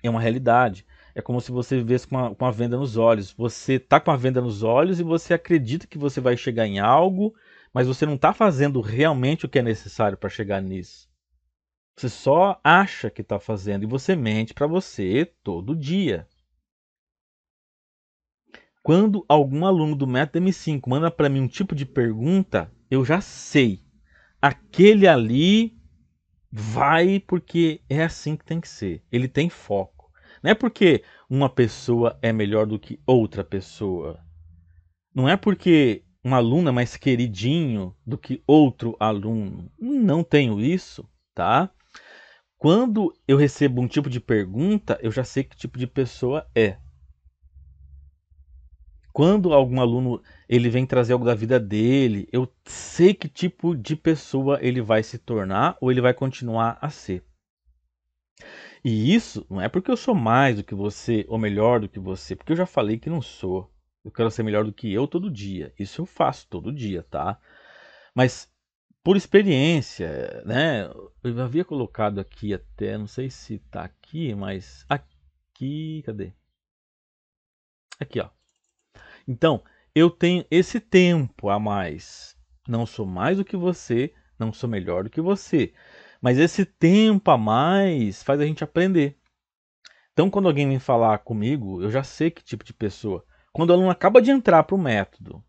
É uma realidade. É como se você vivesse com uma venda nos olhos. Você tá com a venda nos olhos e você acredita que você vai chegar em algo, mas você não está fazendo realmente o que é necessário para chegar nisso. Você só acha que está fazendo e você mente para você todo dia. Quando algum aluno do Método M5 manda para mim um tipo de pergunta, eu já sei. Aquele ali vai porque é assim que tem que ser. Ele tem foco. Não é porque uma pessoa é melhor do que outra pessoa. Não é porque um aluno é mais queridinho do que outro aluno. Não tenho isso, tá? Quando eu recebo um tipo de pergunta, eu já sei que tipo de pessoa é. Quando algum aluno ele vem trazer algo da vida dele, eu sei que tipo de pessoa ele vai se tornar ou ele vai continuar a ser. E isso não é porque eu sou mais do que você ou melhor do que você, porque eu já falei que não sou. Eu quero ser melhor do que eu todo dia. Isso eu faço todo dia, tá? Mas por experiência, né? Eu havia colocado aqui até, não sei se tá aqui, mas aqui, cadê? Aqui, ó. Então, eu tenho esse tempo a mais. Não sou mais do que você, não sou melhor do que você. Mas esse tempo a mais faz a gente aprender. Então, quando alguém vem falar comigo, eu já sei que tipo de pessoa. Quando o aluno acaba de entrar para o método,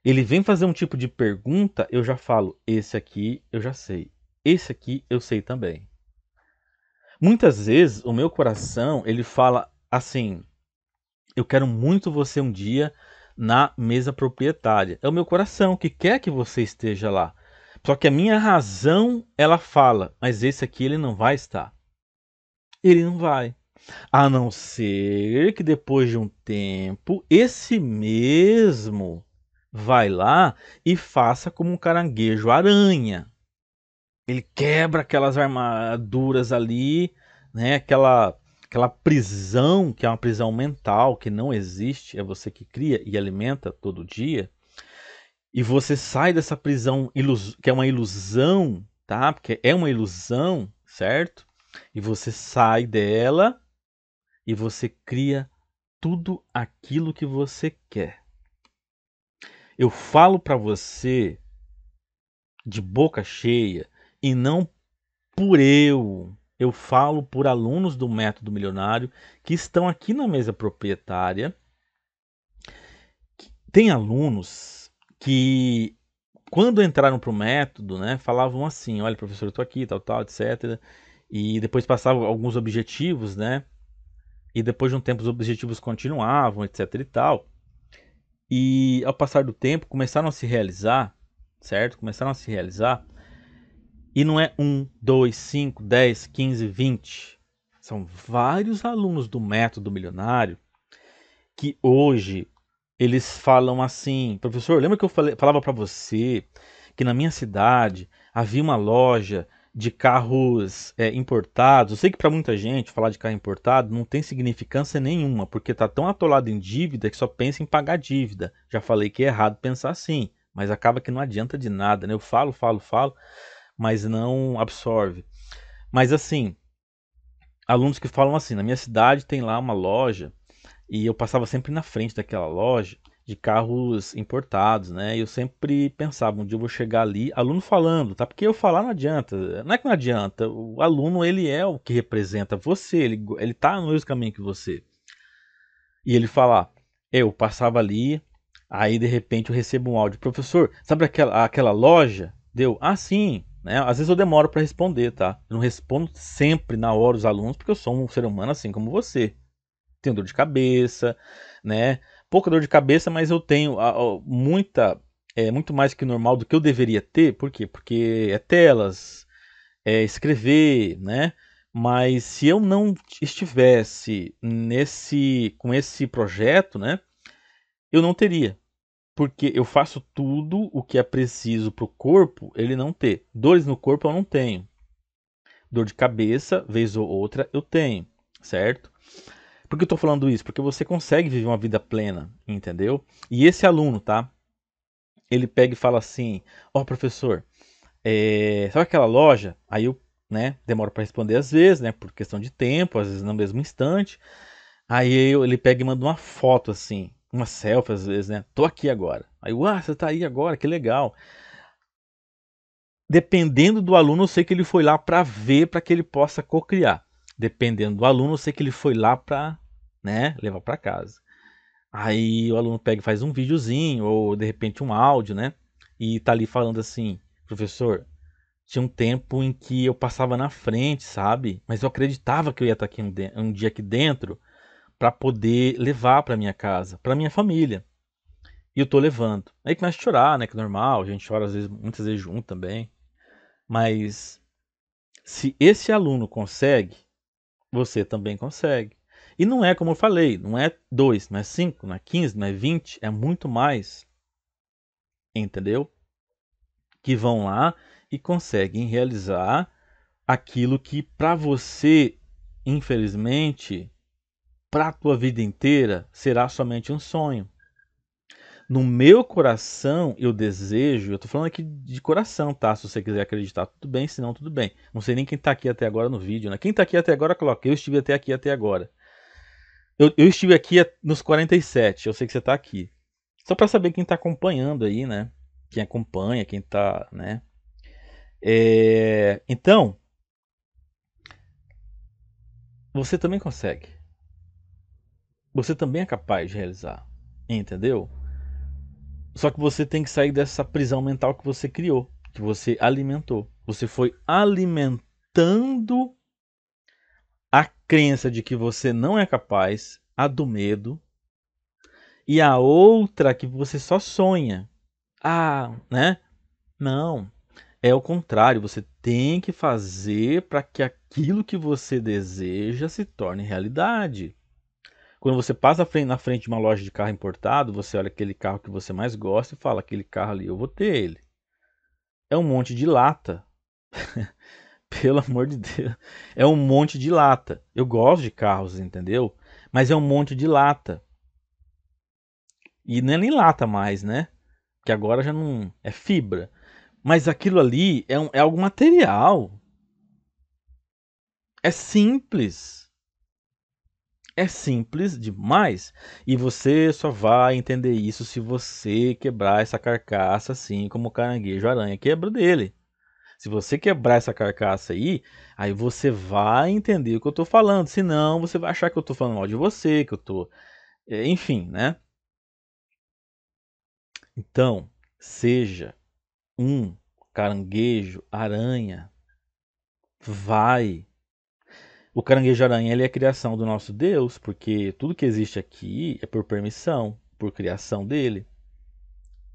ele vem fazer um tipo de pergunta, eu já falo: esse aqui eu já sei. Esse aqui eu sei também. Muitas vezes, o meu coração, ele fala assim: eu quero muito você um dia na mesa proprietária. É o meu coração que quer que você esteja lá. Só que a minha razão, ela fala: mas esse aqui ele não vai estar. Ele não vai. A não ser que depois de um tempo, esse mesmo vai lá e faça como um caranguejo-aranha. Ele quebra aquelas armaduras ali, né? Aquela prisão, que é uma prisão mental, que não existe, é você que cria e alimenta todo dia. E você sai dessa prisão que é uma ilusão, tá? Porque é uma ilusão, certo? E você sai dela e você cria tudo aquilo que você quer. Eu falo para você de boca cheia e não por eu. Eu falo por alunos do Método Milionário que estão aqui na mesa proprietária. Tem alunos que, quando entraram para o método, né, falavam assim: olha, professor, eu estou aqui, tal, tal, etc. E depois passavam alguns objetivos, né? E depois de um tempo os objetivos continuavam, etc e tal. E ao passar do tempo começaram a se realizar, certo? Começaram a se realizar. E não é 1, 2, 5, 10, 15, 20. São vários alunos do Método Milionário que hoje eles falam assim: professor, lembra que eu falava para você que na minha cidade havia uma loja de carros importados? Eu sei que para muita gente falar de carro importado não tem significância nenhuma, porque está tão atolado em dívida que só pensa em pagar dívida. Já falei que é errado pensar assim, mas acaba que não adianta de nada, né? Eu falo, falo, falo. mas não absorve. Mas assim, alunos que falam assim, na minha cidade tem lá uma loja e eu passava sempre na frente daquela loja de carros importados, né? E eu sempre pensava, um dia eu vou chegar ali, aluno falando, tá? Porque eu falar não adianta, não é que não adianta, o aluno ele é o que representa você, ele tá no mesmo caminho que você. E ele fala, eu passava ali, aí de repente eu recebo um áudio, professor, sabe aquela loja? Deu, ah sim, né? Às vezes eu demoro para responder, tá? Eu não respondo sempre na hora os alunos, porque eu sou um ser humano assim como você. Tenho dor de cabeça, né? Pouca dor de cabeça, mas eu tenho muita, muito mais que normal do que eu deveria ter. Por quê? Porque é telas, é escrever, né? Mas se eu não estivesse com esse projeto, né? Eu não teria. Porque eu faço tudo o que é preciso para o corpo ele não ter. Dores no corpo eu não tenho. Dor de cabeça, vez ou outra, eu tenho, certo? Por que eu estou falando isso? Porque você consegue viver uma vida plena, entendeu? E esse aluno, tá? Ele pega e fala assim: ó, professor, sabe aquela loja? Aí eu, né, demoro para responder às vezes, né, por questão de tempo, às vezes no mesmo instante. Ele pega e manda uma foto assim, uma selfie às vezes, né? Tô aqui agora. Aí, você tá aí agora, que legal. Dependendo do aluno, eu sei que ele foi lá para ver, para que ele possa cocriar. Dependendo do aluno, eu sei que ele foi lá para, né, levar para casa. Aí o aluno pega e faz um videozinho, ou de repente um áudio, né? E tá ali falando assim, professor, tinha um tempo em que eu passava na frente, sabe? Mas eu acreditava que eu ia estar aqui um dia aqui dentro para poder levar para minha casa, para minha família. E eu tô levando. Aí começa a chorar, né? Que é normal, a gente chora às vezes, muitas vezes junto também. Mas se esse aluno consegue, você também consegue. E não é como eu falei, não é 2, não é 5, não é 15, não é 20, é muito mais, entendeu? Que vão lá e conseguem realizar aquilo que para você, infelizmente, para a tua vida inteira, será somente um sonho. No meu coração, eu desejo, eu tô falando aqui de coração, tá? Se você quiser acreditar, tudo bem, se não, tudo bem. Não sei nem quem tá aqui até agora no vídeo, né? Quem tá aqui até agora, coloca, eu estive até aqui até agora. Eu estive aqui nos 47, eu sei que você tá aqui. Só para saber quem tá acompanhando aí, né? Quem acompanha, quem tá, né? Então, você também consegue. Você também é capaz de realizar, entendeu? Só que você tem que sair dessa prisão mental que você criou, que você alimentou. Você foi alimentando a crença de que você não é capaz, a do medo, e a outra que você só sonha. Ah, né? Não. É o contrário, você tem que fazer para que aquilo que você deseja se torne realidade. Quando você passa na frente de uma loja de carro importado, você olha aquele carro que você mais gosta e fala: aquele carro ali, eu vou ter ele. É um monte de lata. Pelo amor de Deus. É um monte de lata. Eu gosto de carros, entendeu? Mas é um monte de lata. E não é nem lata mais, né? Que agora já não é fibra. Mas aquilo ali é algo material. É simples. É simples demais. E você só vai entender isso se você quebrar essa carcaça assim como o caranguejo aranha quebra dele. Se você quebrar essa carcaça aí você vai entender o que eu tô falando. Senão você vai achar que eu tô falando mal de você, que eu tô. Enfim, né? Então, seja um caranguejo aranha. Vai. O caranguejo-aranha ele é a criação do nosso Deus, porque tudo que existe aqui é por permissão, por criação dele.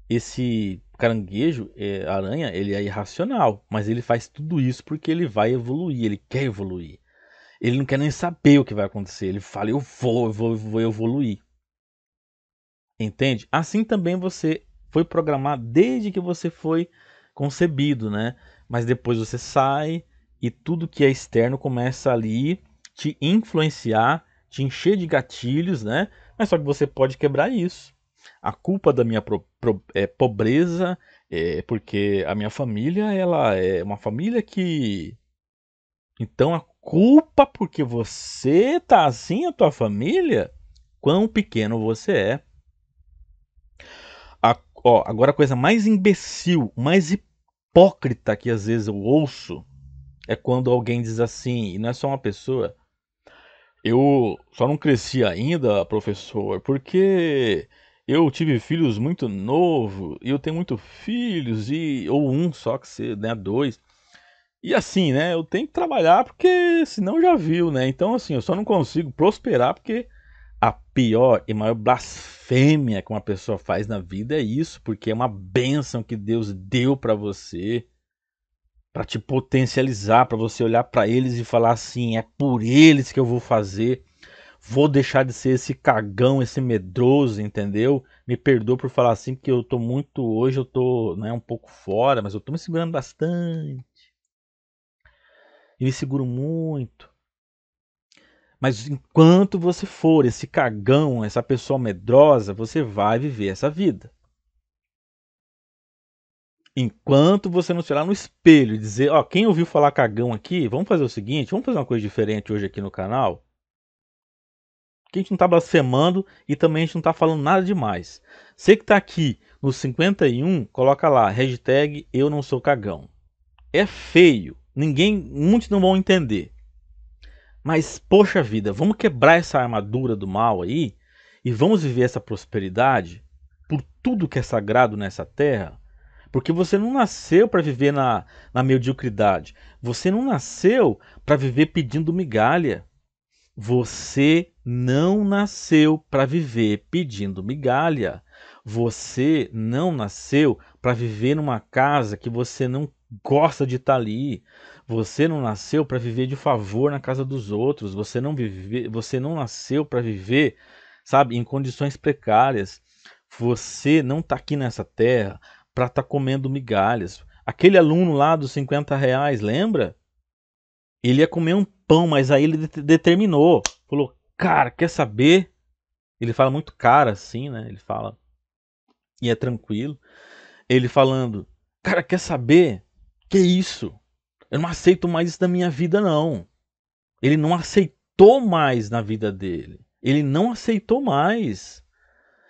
Esse caranguejo, aranha, ele é irracional, mas ele faz tudo isso porque ele vai evoluir, ele quer evoluir. Ele não quer nem saber o que vai acontecer, ele fala, eu vou evoluir. Entende? Assim também você foi programado desde que você foi concebido, né? Mas depois você sai e tudo que é externo começa ali te influenciar, te encher de gatilhos, né? Mas só que você pode quebrar isso. A culpa da minha pobreza é porque a minha família, ela é uma família que... Então a culpa porque você tá assim, a tua família, quão pequeno você é. Agora a coisa mais imbecil, mais hipócrita que às vezes eu ouço é quando alguém diz assim, e não é só uma pessoa: eu só não cresci ainda, professor, porque eu tive filhos muito novo, e eu tenho muitos filhos, ou um só que você, né, dois. E assim, né, eu tenho que trabalhar porque senão já viu, né? Então assim, eu só não consigo prosperar porque a pior e maior blasfêmia que uma pessoa faz na vida é isso, porque é uma bênção que Deus deu para você, para te potencializar, para você olhar para eles e falar assim: é por eles que eu vou fazer. Vou deixar de ser esse cagão, esse medroso, entendeu? Me perdoa por falar assim, porque eu tô muito hoje, eu tô, né, um pouco fora, mas eu tô me segurando bastante. E me seguro muito. Mas enquanto você for esse cagão, essa pessoa medrosa, você vai viver essa vida. Enquanto você não se olhar no espelho e dizer: ó, quem ouviu falar cagão aqui, vamos fazer o seguinte, vamos fazer uma coisa diferente hoje aqui no canal. Que a gente não tá blasfemando e também a gente não tá falando nada demais. Você que tá aqui no 51, coloca lá, hashtag eu não sou cagão. É feio, muitos não vão entender. Mas, poxa vida, vamos quebrar essa armadura do mal aí e vamos viver essa prosperidade por tudo que é sagrado nessa terra. Porque você não nasceu para viver na mediocridade. Você não nasceu para viver pedindo migalha. Você não nasceu para viver pedindo migalha. Você não nasceu para viver numa casa que você não gosta de estar ali. Você não nasceu para viver de favor na casa dos outros. Você não nasceu para viver, sabe, em condições precárias. Você não está aqui nessa terra para estar comendo migalhas. Aquele aluno lá dos R$ 50, lembra? Ele ia comer um pão, mas aí ele determinou. Falou: cara, quer saber? Ele fala muito cara assim, né? Ele fala, e é tranquilo. Ele falando: cara, quer saber? Que isso? Eu não aceito mais isso na minha vida, não. Ele não aceitou mais na vida dele. Ele não aceitou mais.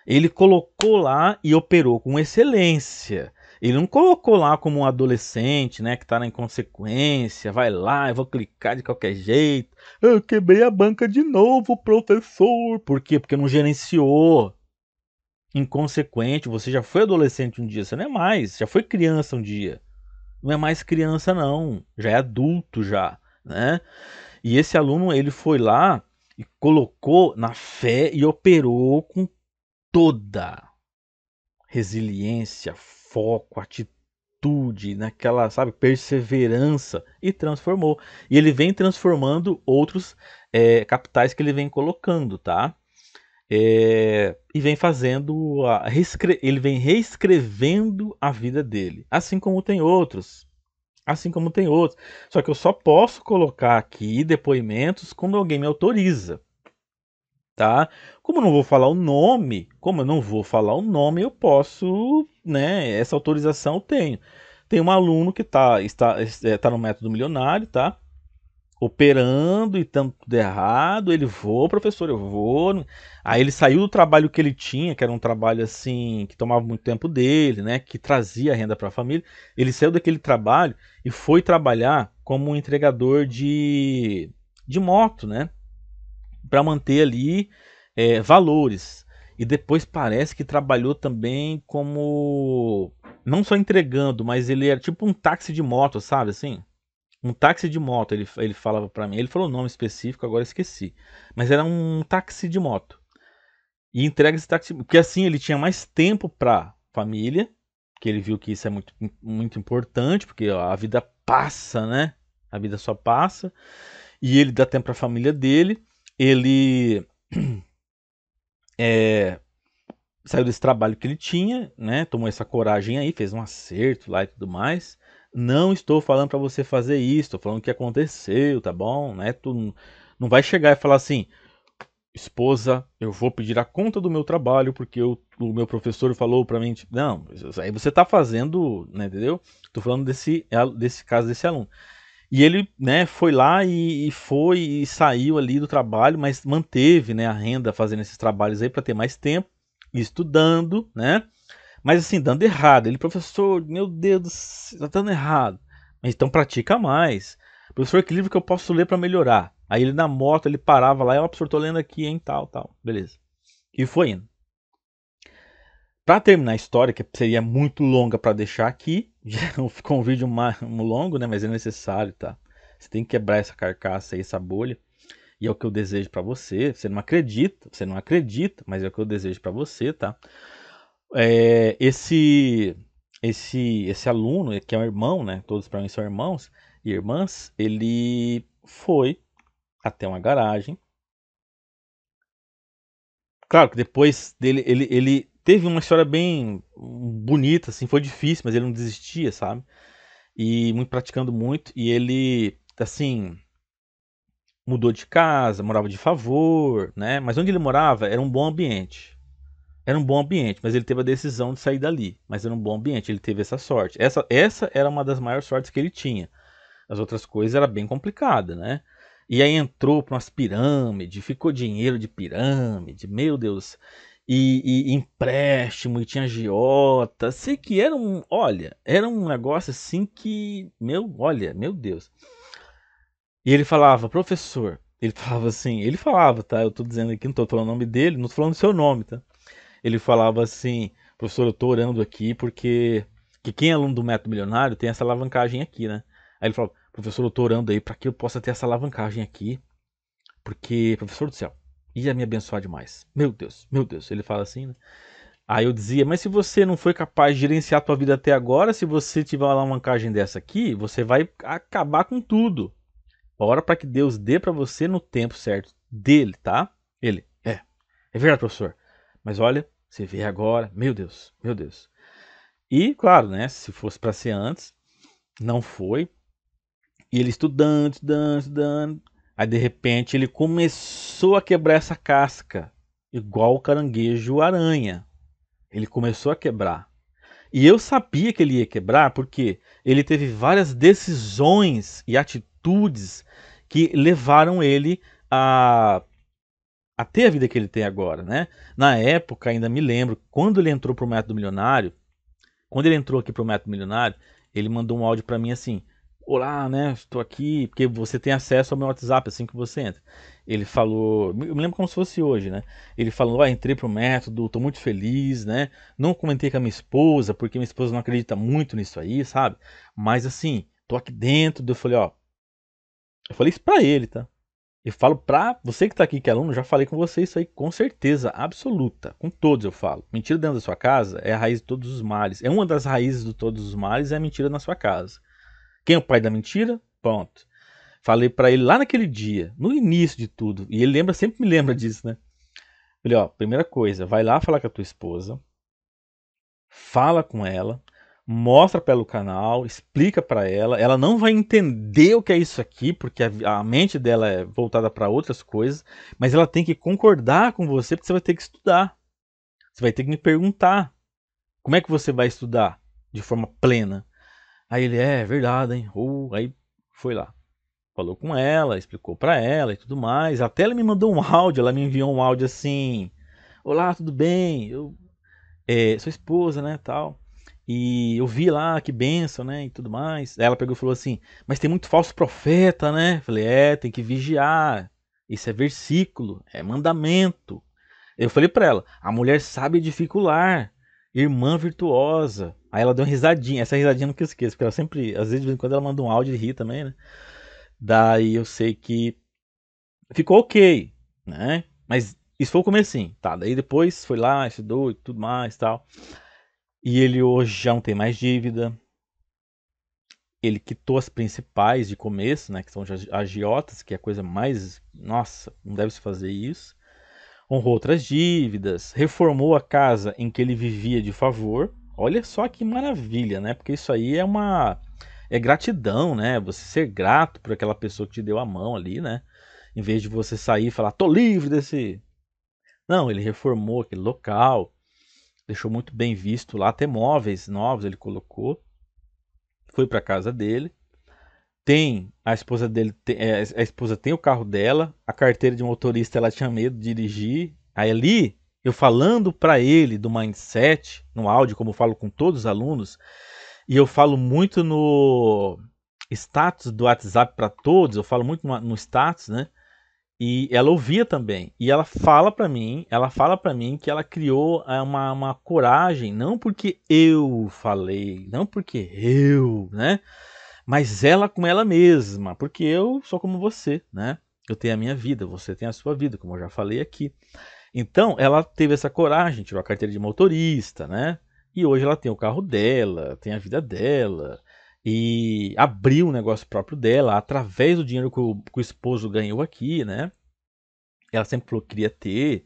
Ele colocou lá e operou com excelência. Ele não colocou lá como um adolescente, né, que está na inconsequência, vai lá, eu vou clicar de qualquer jeito. Eu quebrei a banca de novo, professor. Por quê? Porque não gerenciou. Inconsequente, você já foi adolescente um dia, você não é mais, já foi criança um dia. Não é mais criança não, já é adulto já, né? E esse aluno, ele foi lá e colocou na fé e operou com toda resiliência, foco, atitude, naquela, sabe, perseverança, e transformou. E ele vem transformando outros capitais que ele vem colocando, tá? E vem fazendo, ele vem reescrevendo a vida dele, assim como tem outros. Assim como tem outros. Só que eu só posso colocar aqui depoimentos quando alguém me autoriza. Tá? Como eu não vou falar o nome, eu posso, né? Essa autorização eu tenho. Tem um aluno que está no método milionário, tá? Operando e tanto tudo errado. Ele vou, professor, eu vou. Aí ele saiu do trabalho que ele tinha, que era um trabalho assim que tomava muito tempo dele, né? Que trazia renda para a família. Ele saiu daquele trabalho e foi trabalhar como um entregador de moto, né? Para manter ali valores. E depois parece que trabalhou também como, não só entregando, mas ele era tipo um táxi de moto, sabe assim? Um táxi de moto, ele falava para mim. Ele falou o nome específico, agora eu esqueci. Mas era um táxi de moto. E entrega esse táxi, porque assim ele tinha mais tempo para família, que ele viu que isso é muito, muito importante, porque ó, a vida passa, né? A vida só passa. E ele dá tempo para a família dele. Ele saiu desse trabalho que ele tinha, né? Tomou essa coragem aí, fez um acerto lá e tudo mais. Não estou falando para você fazer isso, estou falando o que aconteceu, tá bom? Né? Tu não vai chegar e falar assim: esposa, eu vou pedir a conta do meu trabalho porque o meu professor falou pra mim, tipo, não, isso aí você tá fazendo, né, entendeu? Tô falando desse caso desse aluno. E ele, né, foi lá e foi e saiu ali do trabalho, mas manteve, né, a renda fazendo esses trabalhos aí para ter mais tempo, estudando, né? Mas assim, dando errado. Ele, professor, meu Deus do céu, tá dando errado. Mas então pratica mais. Professor, que livro que eu posso ler para melhorar? Aí ele na moto, ele parava lá, ó, professor, tô lendo aqui, hein, tal, tal. Beleza. E foi indo. Para terminar a história, que seria muito longa para deixar aqui, já ficou um vídeo longo, né, mas é necessário, tá? Você tem que quebrar essa carcaça aí, essa bolha. E é o que eu desejo para você. Você não acredita, mas é o que eu desejo para você, tá? É, esse aluno, que é um irmão, né? Todos para mim são irmãos e irmãs. Ele foi até uma garagem. Claro que depois dele, ele teve uma história bem bonita, assim, foi difícil, mas ele não desistia, sabe? E muito praticando muito. E ele, assim, mudou de casa, morava de favor, né? Mas onde ele morava era um bom ambiente. Era um bom ambiente, mas ele teve a decisão de sair dali. Mas era um bom ambiente, ele teve essa sorte. Essa era uma das maiores sortes que ele tinha. As outras coisas era bem complicada, né? E aí entrou para umas pirâmides, ficou dinheiro de pirâmide, meu Deus. E empréstimo, e tinha agiota. Sei que era olha, era um negócio assim que, olha, meu Deus. E ele falava, professor, ele falava assim, ele falava, tá? Eu tô dizendo aqui, não tô falando o nome dele, não tô falando o seu nome, tá? Ele falava assim, professor, eu tô orando aqui porque que quem é aluno do Método Milionário tem essa alavancagem aqui, né? Aí ele falava, professor, eu tô orando aí para que eu possa ter essa alavancagem aqui, porque, professor do céu, ia me abençoar demais. Meu Deus, ele fala assim, né? Aí eu dizia, mas se você não foi capaz de gerenciar a tua vida até agora, se você tiver uma alavancagem dessa aqui, você vai acabar com tudo. Ora para que Deus dê para você no tempo certo dele, tá? Ele, é verdade, professor. Mas olha, você vê agora, meu Deus, meu Deus. E, claro, né, se fosse para ser antes, não foi. E ele estudando, estudando, estudando. Aí, de repente, ele começou a quebrar essa casca, igual o caranguejo aranha. Ele começou a quebrar. E eu sabia que ele ia quebrar porque ele teve várias decisões e atitudes que levaram ele a ter a vida que ele tem agora, né? Na época, ainda me lembro, quando ele entrou pro Método Milionário, quando ele entrou aqui pro Método Milionário, ele mandou um áudio para mim assim: olá, né? Estou aqui porque você tem acesso ao meu WhatsApp assim que você entra. Ele falou, eu me lembro como se fosse hoje, né? Ele falou: entrei pro método, tô muito feliz, né? Não comentei com a minha esposa porque minha esposa não acredita muito nisso aí, sabe? Mas assim, tô aqui dentro. Eu falei: ó, eu falei isso pra ele, tá? Eu falo pra você que tá aqui que é aluno, já falei com você isso aí com certeza absoluta. Com todos eu falo. Mentira dentro da sua casa é a raiz de todos os males. É uma das raízes de todos os males é a mentira na sua casa. Quem é o pai da mentira? Pronto. Falei pra ele lá naquele dia, no início de tudo, e ele lembra, sempre me lembra disso, né? Falei, ó, primeira coisa, vai lá falar com a tua esposa, fala com ela, mostra para ela o canal, explica para ela. Ela não vai entender o que é isso aqui, porque a mente dela é voltada para outras coisas, mas ela tem que concordar com você, porque você vai ter que estudar. Você vai ter que me perguntar como é que você vai estudar de forma plena. Aí ele, é verdade, hein? Aí foi lá. Falou com ela, explicou para ela e tudo mais. Até ela me mandou um áudio, ela me enviou um áudio assim: olá, tudo bem? Sua esposa, né, tal. E eu vi lá que benção, né, e tudo mais. Aí ela pegou e falou assim: mas tem muito falso profeta, né? Falei: tem que vigiar. Isso é versículo, é mandamento. Eu falei pra ela: a mulher sabe dificular, irmã virtuosa. Aí ela deu uma risadinha. Essa risadinha eu nunca esqueço, porque ela sempre, às vezes, de vez em quando ela manda um áudio e ri também, né? Daí eu sei que ficou ok, né? Mas isso foi o comecinho, tá? Daí depois foi lá, estudou e tudo mais, tal. E ele hoje já não tem mais dívida. Ele quitou as principais de começo, né, que são as agiotas, que é a coisa mais, nossa, não deve se fazer isso. Honrou outras dívidas, reformou a casa em que ele vivia de favor. Olha só que maravilha, né? Porque isso aí é gratidão, né? Você ser grato por aquela pessoa que te deu a mão ali, né? Em vez de você sair e falar, tô livre desse... Não, ele reformou aquele local, deixou muito bem visto lá, até móveis novos ele colocou, foi para casa dele. Tem, a esposa dele, a esposa tem o carro dela, a carteira de motorista ela tinha medo de dirigir. Aí ali, eu falando para ele do mindset, no áudio, como eu falo com todos os alunos, e eu falo muito no status do WhatsApp para todos, eu falo muito no status, né? E ela ouvia também. E ela fala para mim que ela criou uma coragem, não porque eu falei, não porque eu, né? Mas ela com ela mesma, porque eu sou como você, né? Eu tenho a minha vida, você tem a sua vida, como eu já falei aqui. Então, ela teve essa coragem, tirou a carteira de motorista, né? E hoje ela tem o carro dela, tem a vida dela, e abriu um negócio próprio dela através do dinheiro que o esposo ganhou aqui, né? Ela sempre falou que queria ter.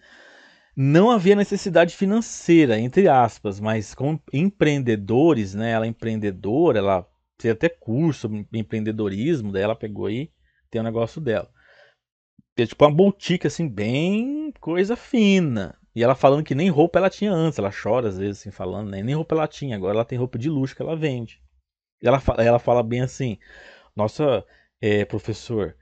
Não havia necessidade financeira, entre aspas, mas como empreendedores, né? Ela é empreendedora, ela tem até curso sobre empreendedorismo, daí ela pegou aí, tem o negócio dela. Tem tipo uma boutique assim, bem coisa fina. E ela falando que nem roupa ela tinha antes, ela chora às vezes assim, falando, né? Nem roupa ela tinha, agora ela tem roupa de luxo que ela vende. E ela fala bem assim, nossa, professor,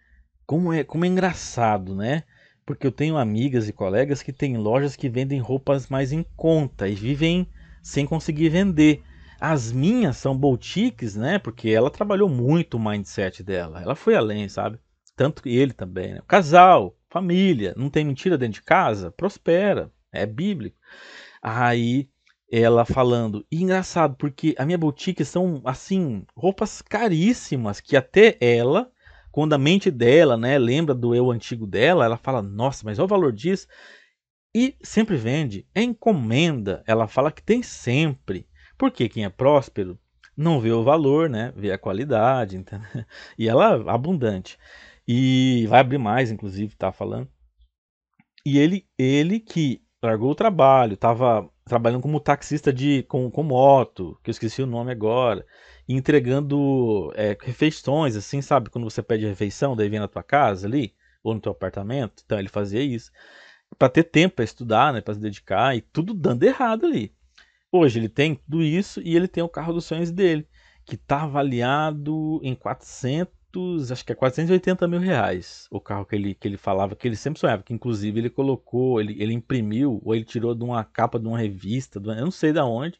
como é engraçado, né? Porque eu tenho amigas e colegas que têm lojas que vendem roupas mais em conta e vivem sem conseguir vender. As minhas são boutiques, né? Porque ela trabalhou muito o mindset dela. Ela foi além, sabe? Tanto que ele também, né? Casal, família, não tem mentira dentro de casa? Prospera. É bíblico. Aí ela falando, e engraçado, porque a minha boutique são, assim, roupas caríssimas, que até ela, quando a mente dela, né, lembra do eu antigo dela, ela fala, nossa, mas olha o valor disso. E sempre vende, é encomenda, ela fala que tem sempre. Porque quem é próspero não vê o valor, né, vê a qualidade, entendeu? E ela é abundante. E vai abrir mais, inclusive, tá falando. E ele que largou o trabalho, estava trabalhando como taxista com moto, que eu esqueci o nome agora, e entregando refeições, assim, sabe? Quando você pede refeição, daí vem na tua casa ali, ou no teu apartamento. Então ele fazia isso, para ter tempo para estudar, né, para se dedicar, e tudo dando errado ali. Hoje ele tem tudo isso e ele tem o carro dos sonhos dele, que está avaliado em 400, acho que é 480 mil reais. O carro que ele falava, que ele sempre sonhava, que inclusive ele colocou, ele imprimiu, ou ele tirou de uma capa de uma revista, eu não sei da onde,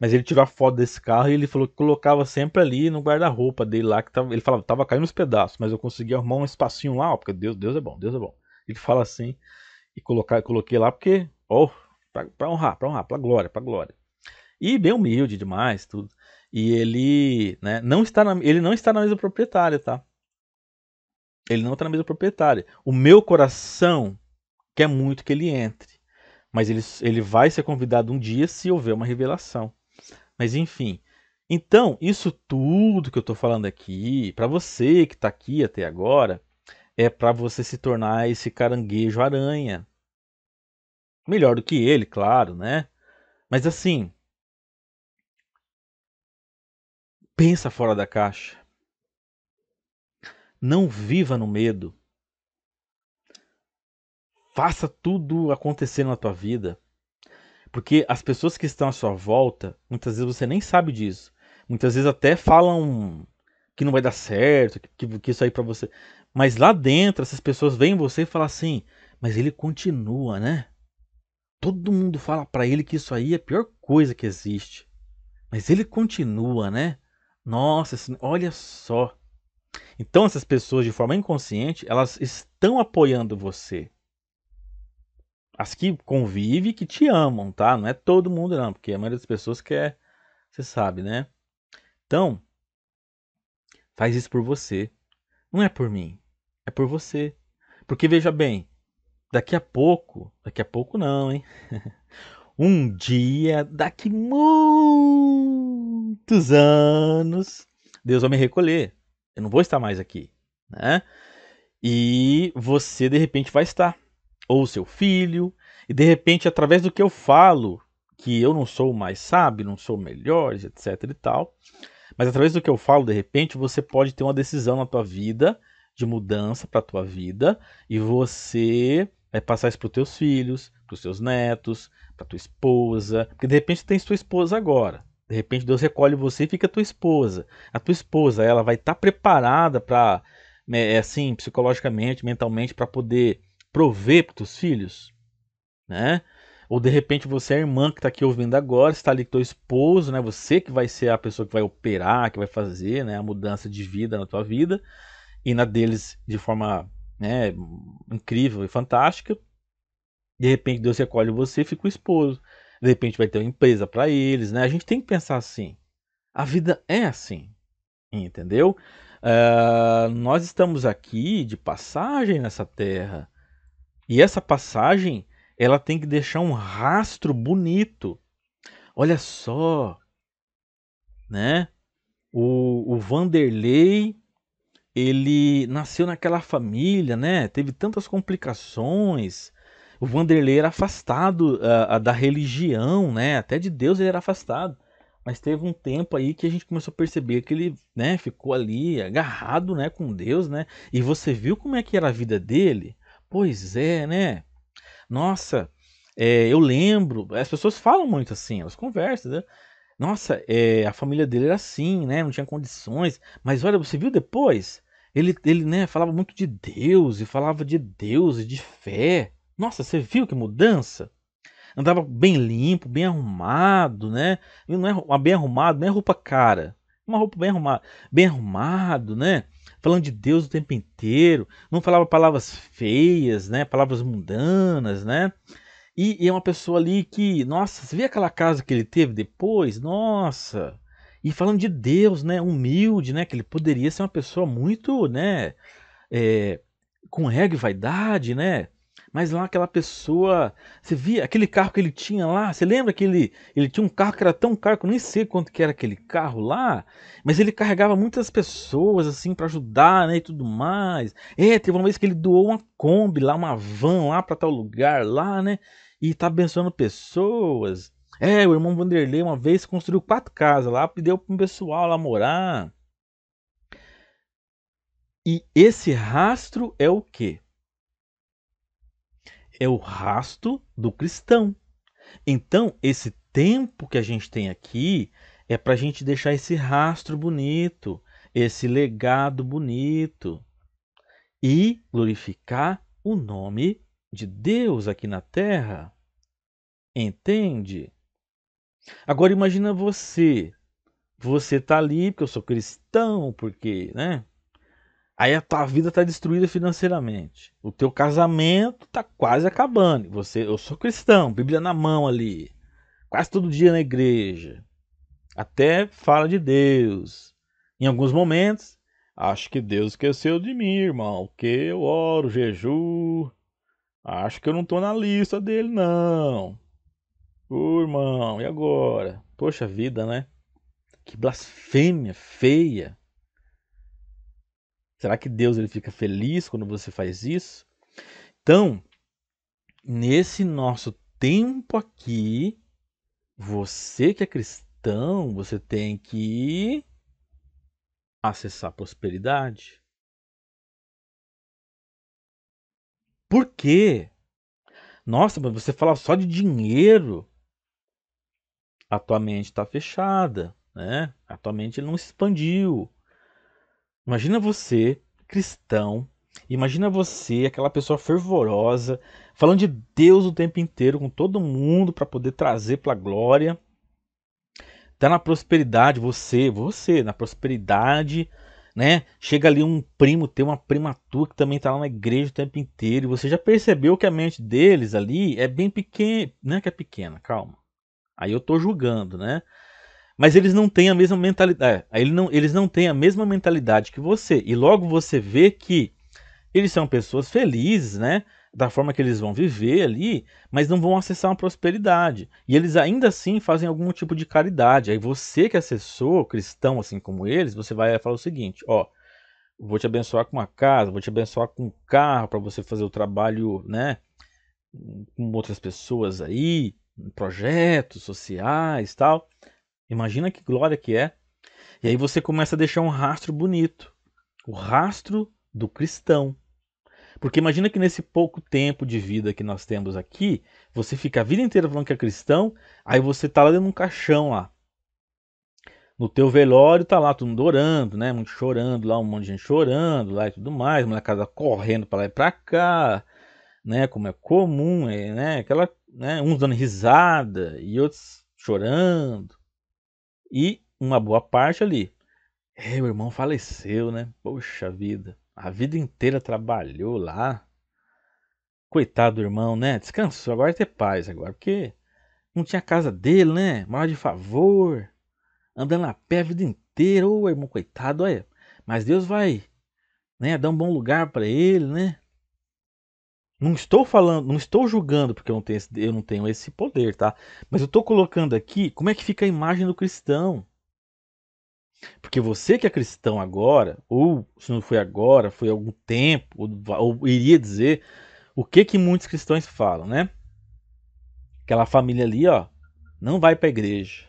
mas ele tirou a foto desse carro e ele falou que colocava sempre ali no guarda-roupa dele lá, que tava, ele falava, tava caindo os pedaços, mas eu consegui arrumar um espacinho lá, ó, porque Deus é bom, Deus é bom. Ele fala assim, e coloquei lá porque, ó, para honrar, para glória, para glória. E bem humilde demais, tudo. E ele, né, ele não está na mesa proprietária, tá? Ele não está na mesa proprietária. O meu coração quer muito que ele entre. Mas ele vai ser convidado um dia se houver uma revelação. Mas enfim. Então, isso tudo que eu estou falando aqui, para você que está aqui até agora, é para você se tornar esse caranguejo aranha. Melhor do que ele, claro, né? Mas assim, pensa fora da caixa. Não viva no medo. Faça tudo acontecer na tua vida. Porque as pessoas que estão à sua volta, muitas vezes você nem sabe disso. Muitas vezes até falam que não vai dar certo, que isso aí pra você. Mas lá dentro, essas pessoas veem você e falam assim: mas ele continua, né? Todo mundo fala pra ele que isso aí é a pior coisa que existe. Mas ele continua, né? Nossa, olha só. Então essas pessoas, de forma inconsciente, elas estão apoiando você. As que convivem, que te amam, tá? Não é todo mundo não, porque a maioria das pessoas quer, você sabe, né? Então, faz isso por você. Não é por mim, é por você. Porque veja bem, daqui a pouco não, hein? Um dia, daqui muitos anos, Deus vai me recolher. Eu não vou estar mais aqui, né? E você de repente vai estar, ou seu filho, e de repente através do que eu falo, que eu não sou mais sábio, não sou melhor, etc e tal, mas através do que eu falo, de repente você pode ter uma decisão na tua vida de mudança para a tua vida e você vai passar isso para os teus filhos, para os teus netos, para tua esposa, porque de repente tem sua esposa agora. De repente Deus recolhe você e fica a tua esposa. A tua esposa, ela vai estar preparada para, assim, psicologicamente, mentalmente, para poder prover para os teus filhos, né? Ou de repente você é a irmã que está aqui ouvindo agora, está ali com teu esposo, né? Você que vai ser a pessoa que vai operar, que vai fazer, né, a mudança de vida na tua vida e na deles de forma, né, incrível e fantástica. De repente Deus recolhe você e fica o esposo. De repente vai ter uma empresa para eles, né? A gente tem que pensar assim. A vida é assim, entendeu? Nós estamos aqui de passagem nessa terra. E essa passagem, ela tem que deixar um rastro bonito. Olha só, né? O Vanderlei, ele nasceu naquela família, né? Teve tantas complicações. O Vanderlei era afastado da religião, né? Até de Deus ele era afastado. Mas teve um tempo aí que a gente começou a perceber que ele, né, ficou ali agarrado, né, com Deus, né? E você viu como é que era a vida dele? Pois é, né? Nossa, eu lembro, as pessoas falam muito assim, elas conversam, né? Nossa, a família dele era assim, né? Não tinha condições. Mas olha, você viu depois? Ele, né, falava muito de Deus e falava de Deus e de fé. Nossa, você viu que mudança? Andava bem limpo, bem arrumado, né? E não é bem arrumado, não é roupa cara. Uma roupa bem arrumado, né? Falando de Deus o tempo inteiro. Não falava palavras feias, né? Palavras mundanas, né? E é uma pessoa ali que, nossa, você vê aquela casa que ele teve depois? Nossa! E falando de Deus, né? Humilde, né? Que ele poderia ser uma pessoa muito, né? é, com ego e vaidade, né? Mas lá aquela pessoa, você via aquele carro que ele tinha lá, você lembra que ele tinha um carro que era tão caro que eu nem sei quanto que era aquele carro lá, mas ele carregava muitas pessoas assim para ajudar, né, e tudo mais. Teve uma vez que ele doou uma Kombi lá, uma van lá para tal lugar lá, né? E tá abençoando pessoas. O irmão Vanderlei uma vez construiu 4 casas lá, deu para um pessoal lá morar. E esse rastro é o quê? É o rastro do cristão. Então, esse tempo que a gente tem aqui é para a gente deixar esse rastro bonito, esse legado bonito e glorificar o nome de Deus aqui na terra. Entende? Agora imagina você. Você tá ali porque eu sou cristão, porque, né? Aí a tua vida está destruída financeiramente. O teu casamento está quase acabando. Eu sou cristão, Bíblia na mão ali, quase todo dia na igreja. Até fala de Deus. Em alguns momentos, acho que Deus esqueceu de mim, irmão, que eu oro, jejuo. Acho que eu não estou na lista dele, não. Ô, irmão, e agora? Poxa vida, né? Que blasfêmia feia. Será que Deus ele fica feliz quando você faz isso? Então, nesse nosso tempo aqui, você que é cristão, você tem que acessar a prosperidade. Por quê? Nossa, mas você fala só de dinheiro. A tua mente está fechada, né? A tua mente não se expandiu. Imagina você, cristão, imagina você, aquela pessoa fervorosa, falando de Deus o tempo inteiro com todo mundo para poder trazer para a glória. Tá na prosperidade, você na prosperidade, né? Chega ali um primo teu, uma prima tua que também tá lá na igreja o tempo inteiro, e você já percebeu que a mente deles ali é bem pequena, não é que é pequena, calma. Aí eu tô julgando, né? Mas eles não têm a mesma mentalidade, eles não têm a mesma mentalidade que você, e logo você vê que eles são pessoas felizes, né? Da forma que eles vão viver ali, mas não vão acessar uma prosperidade. E eles ainda assim fazem algum tipo de caridade. Aí você que acessou, cristão assim como eles, você vai falar o seguinte: ó, vou te abençoar com uma casa, vou te abençoar com um carro para você fazer o trabalho, né? Com outras pessoas aí, projetos sociais, tal. Imagina que glória que é. E aí você começa a deixar um rastro bonito. O rastro do cristão. Porque imagina que nesse pouco tempo de vida que nós temos aqui, você fica a vida inteira falando que é cristão, aí você tá lá dentro de um caixão lá. No teu velório tá lá todo mundo orando, né? Muito chorando lá, um monte de gente chorando lá e tudo mais, molecada correndo para lá e pra cá, né? Como é comum, né? Aquela, né? Uns dando risada e outros chorando. E uma boa parte ali. O irmão faleceu, né? Poxa vida. A vida inteira trabalhou lá. Coitado do irmão, né? Descansou, agora tem paz agora, porque não tinha casa dele, né? Mora de favor, andando a pé a vida inteira. Ô, irmão, coitado, olha. Mas Deus vai, né, dar um bom lugar para ele, né? Não estou falando, não estou julgando porque eu não tenho esse poder, tá? Mas eu estou colocando aqui como é que fica a imagem do cristão. Porque você que é cristão agora, ou se não foi agora, foi há algum tempo, ou iria dizer o que que muitos cristãos falam, né? Aquela família ali, ó, não vai para a igreja.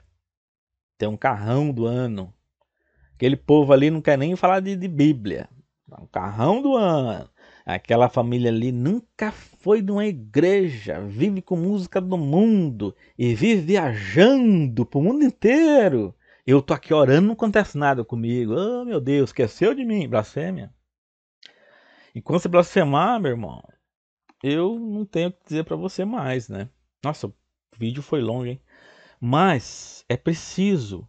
Tem um carrão do ano. Aquele povo ali não quer nem falar de Bíblia. Um carrão do ano. Aquela família ali nunca foi numa igreja. Vive com música do mundo. E vive viajando pro mundo inteiro. Eu tô aqui orando, não acontece nada comigo. Oh, meu Deus, esqueceu de mim. Blasfêmia. E quando você blasfemar, meu irmão, eu não tenho o que dizer pra você mais, né? Nossa, o vídeo foi longo, hein? Mas é preciso.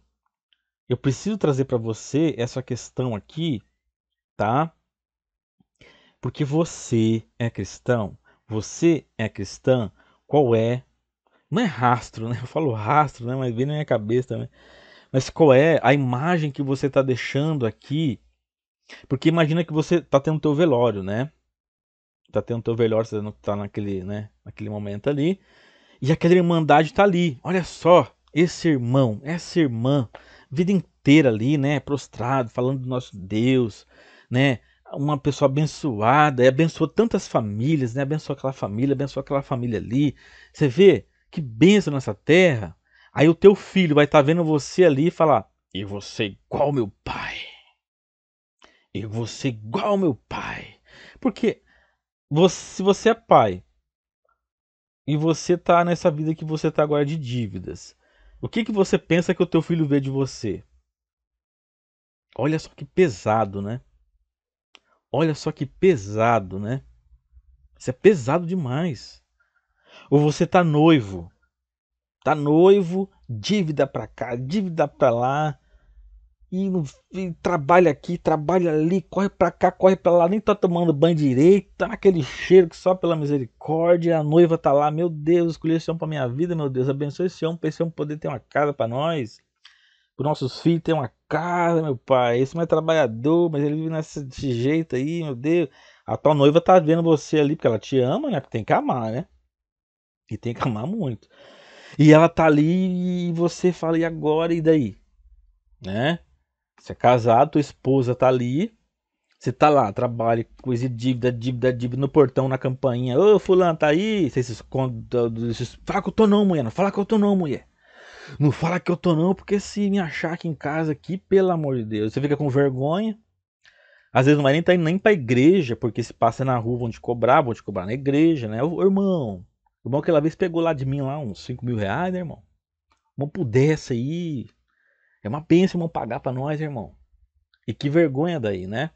Eu preciso trazer para você essa questão aqui, tá? Porque você é cristão, você é cristã, qual é? Não é rastro, né? Eu falo rastro, né? Mas vem na minha cabeça também. Mas qual é a imagem que você está deixando aqui? Porque imagina que você tá tendo teu velório, né? Tá tendo teu velório, você não tá naquele, né? Naquele momento ali. E aquela irmandade tá ali. Olha só, esse irmão, essa irmã, vida inteira ali, né? Prostrado, falando do nosso Deus, né? Uma pessoa abençoada, e abençoou tantas famílias, né? Abençoou aquela família ali. Você vê que bênção nessa terra. Aí o teu filho vai estar vendo você ali e falar: e você igual meu pai. E você igual meu pai. Porque se você é pai e você tá nessa vida que você tá agora de dívidas, o que que você pensa que o teu filho vê de você? Olha só que pesado, né? Olha só que pesado, né? Isso é pesado demais. Ou você tá noivo, dívida pra cá, dívida pra lá, e trabalha aqui, trabalha ali, corre pra cá, corre pra lá, nem tá tomando banho direito, tá naquele cheiro que só pela misericórdia, a noiva tá lá, meu Deus, escolhi esse homem pra minha vida, meu Deus, abençoe esse homem pra esse homem poder ter uma casa pra nós, para nossos filhos ter uma casa, meu pai, esse não é trabalhador, mas ele vive desse jeito aí, meu Deus, a tua noiva tá vendo você ali, porque ela te ama, né, porque tem que amar, né, e tem que amar muito, e ela tá ali e você fala, e agora, e daí, né? Você é casado, tua esposa tá ali, você tá lá, trabalha, coisa de dívida, dívida, dívida no portão, na campainha. Ô, fulano, tá aí? Você se esconde. Fala que eu tô não, mulher. Não fala que eu tô não, mulher. Não fala que eu tô não, porque se me achar aqui em casa, aqui, pelo amor de Deus, você fica com vergonha. Às vezes não vai nem tá indo nem pra igreja, porque se passa na rua, vão te cobrar na igreja, né? Ô, irmão, o irmão aquela vez pegou lá de mim lá uns 5 mil reais, né, irmão? Não pudesse aí. É uma bênção, irmão, pagar pra nós, irmão. E que vergonha daí, né?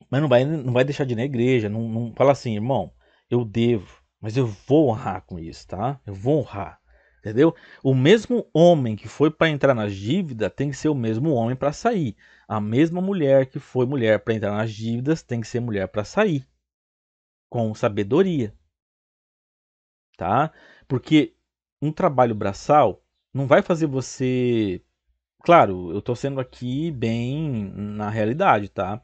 Mas não vai deixar de ir na igreja, não fala assim, irmão, eu devo, mas eu vou honrar com isso, tá? Eu vou honrar, entendeu? O mesmo homem que foi para entrar nas dívidas tem que ser o mesmo homem para sair. A mesma mulher que foi mulher para entrar nas dívidas tem que ser mulher para sair, com sabedoria, tá? Porque um trabalho braçal não vai fazer você. Claro, eu tô sendo aqui bem na realidade, tá?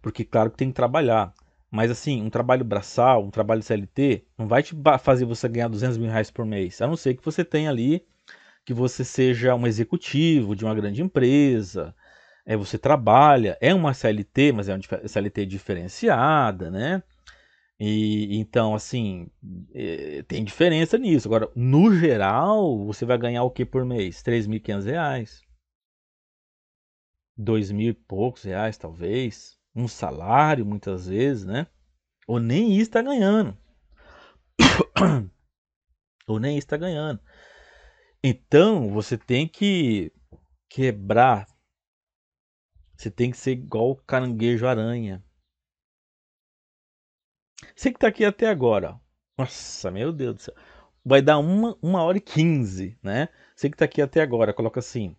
Porque claro que tem que trabalhar. Mas assim, um trabalho braçal, um trabalho CLT, não vai te fazer você ganhar 200 mil reais por mês. A não ser que você tenha ali, que você seja um executivo de uma grande empresa, você trabalha, é uma CLT, mas é uma CLT diferenciada, né? E então, assim, tem diferença nisso. Agora, no geral, você vai ganhar o que por mês? 3.500 reais. 2.000 e poucos reais, talvez. um salário muitas vezes, né? Ou nem isso está ganhando. Ou nem isso está ganhando. Então você tem que quebrar. Você tem que ser igual o caranguejo aranha. Você que está aqui até agora, ó. Nossa, meu Deus do céu. Vai dar 1h15, né? Você que está aqui até agora, coloca assim: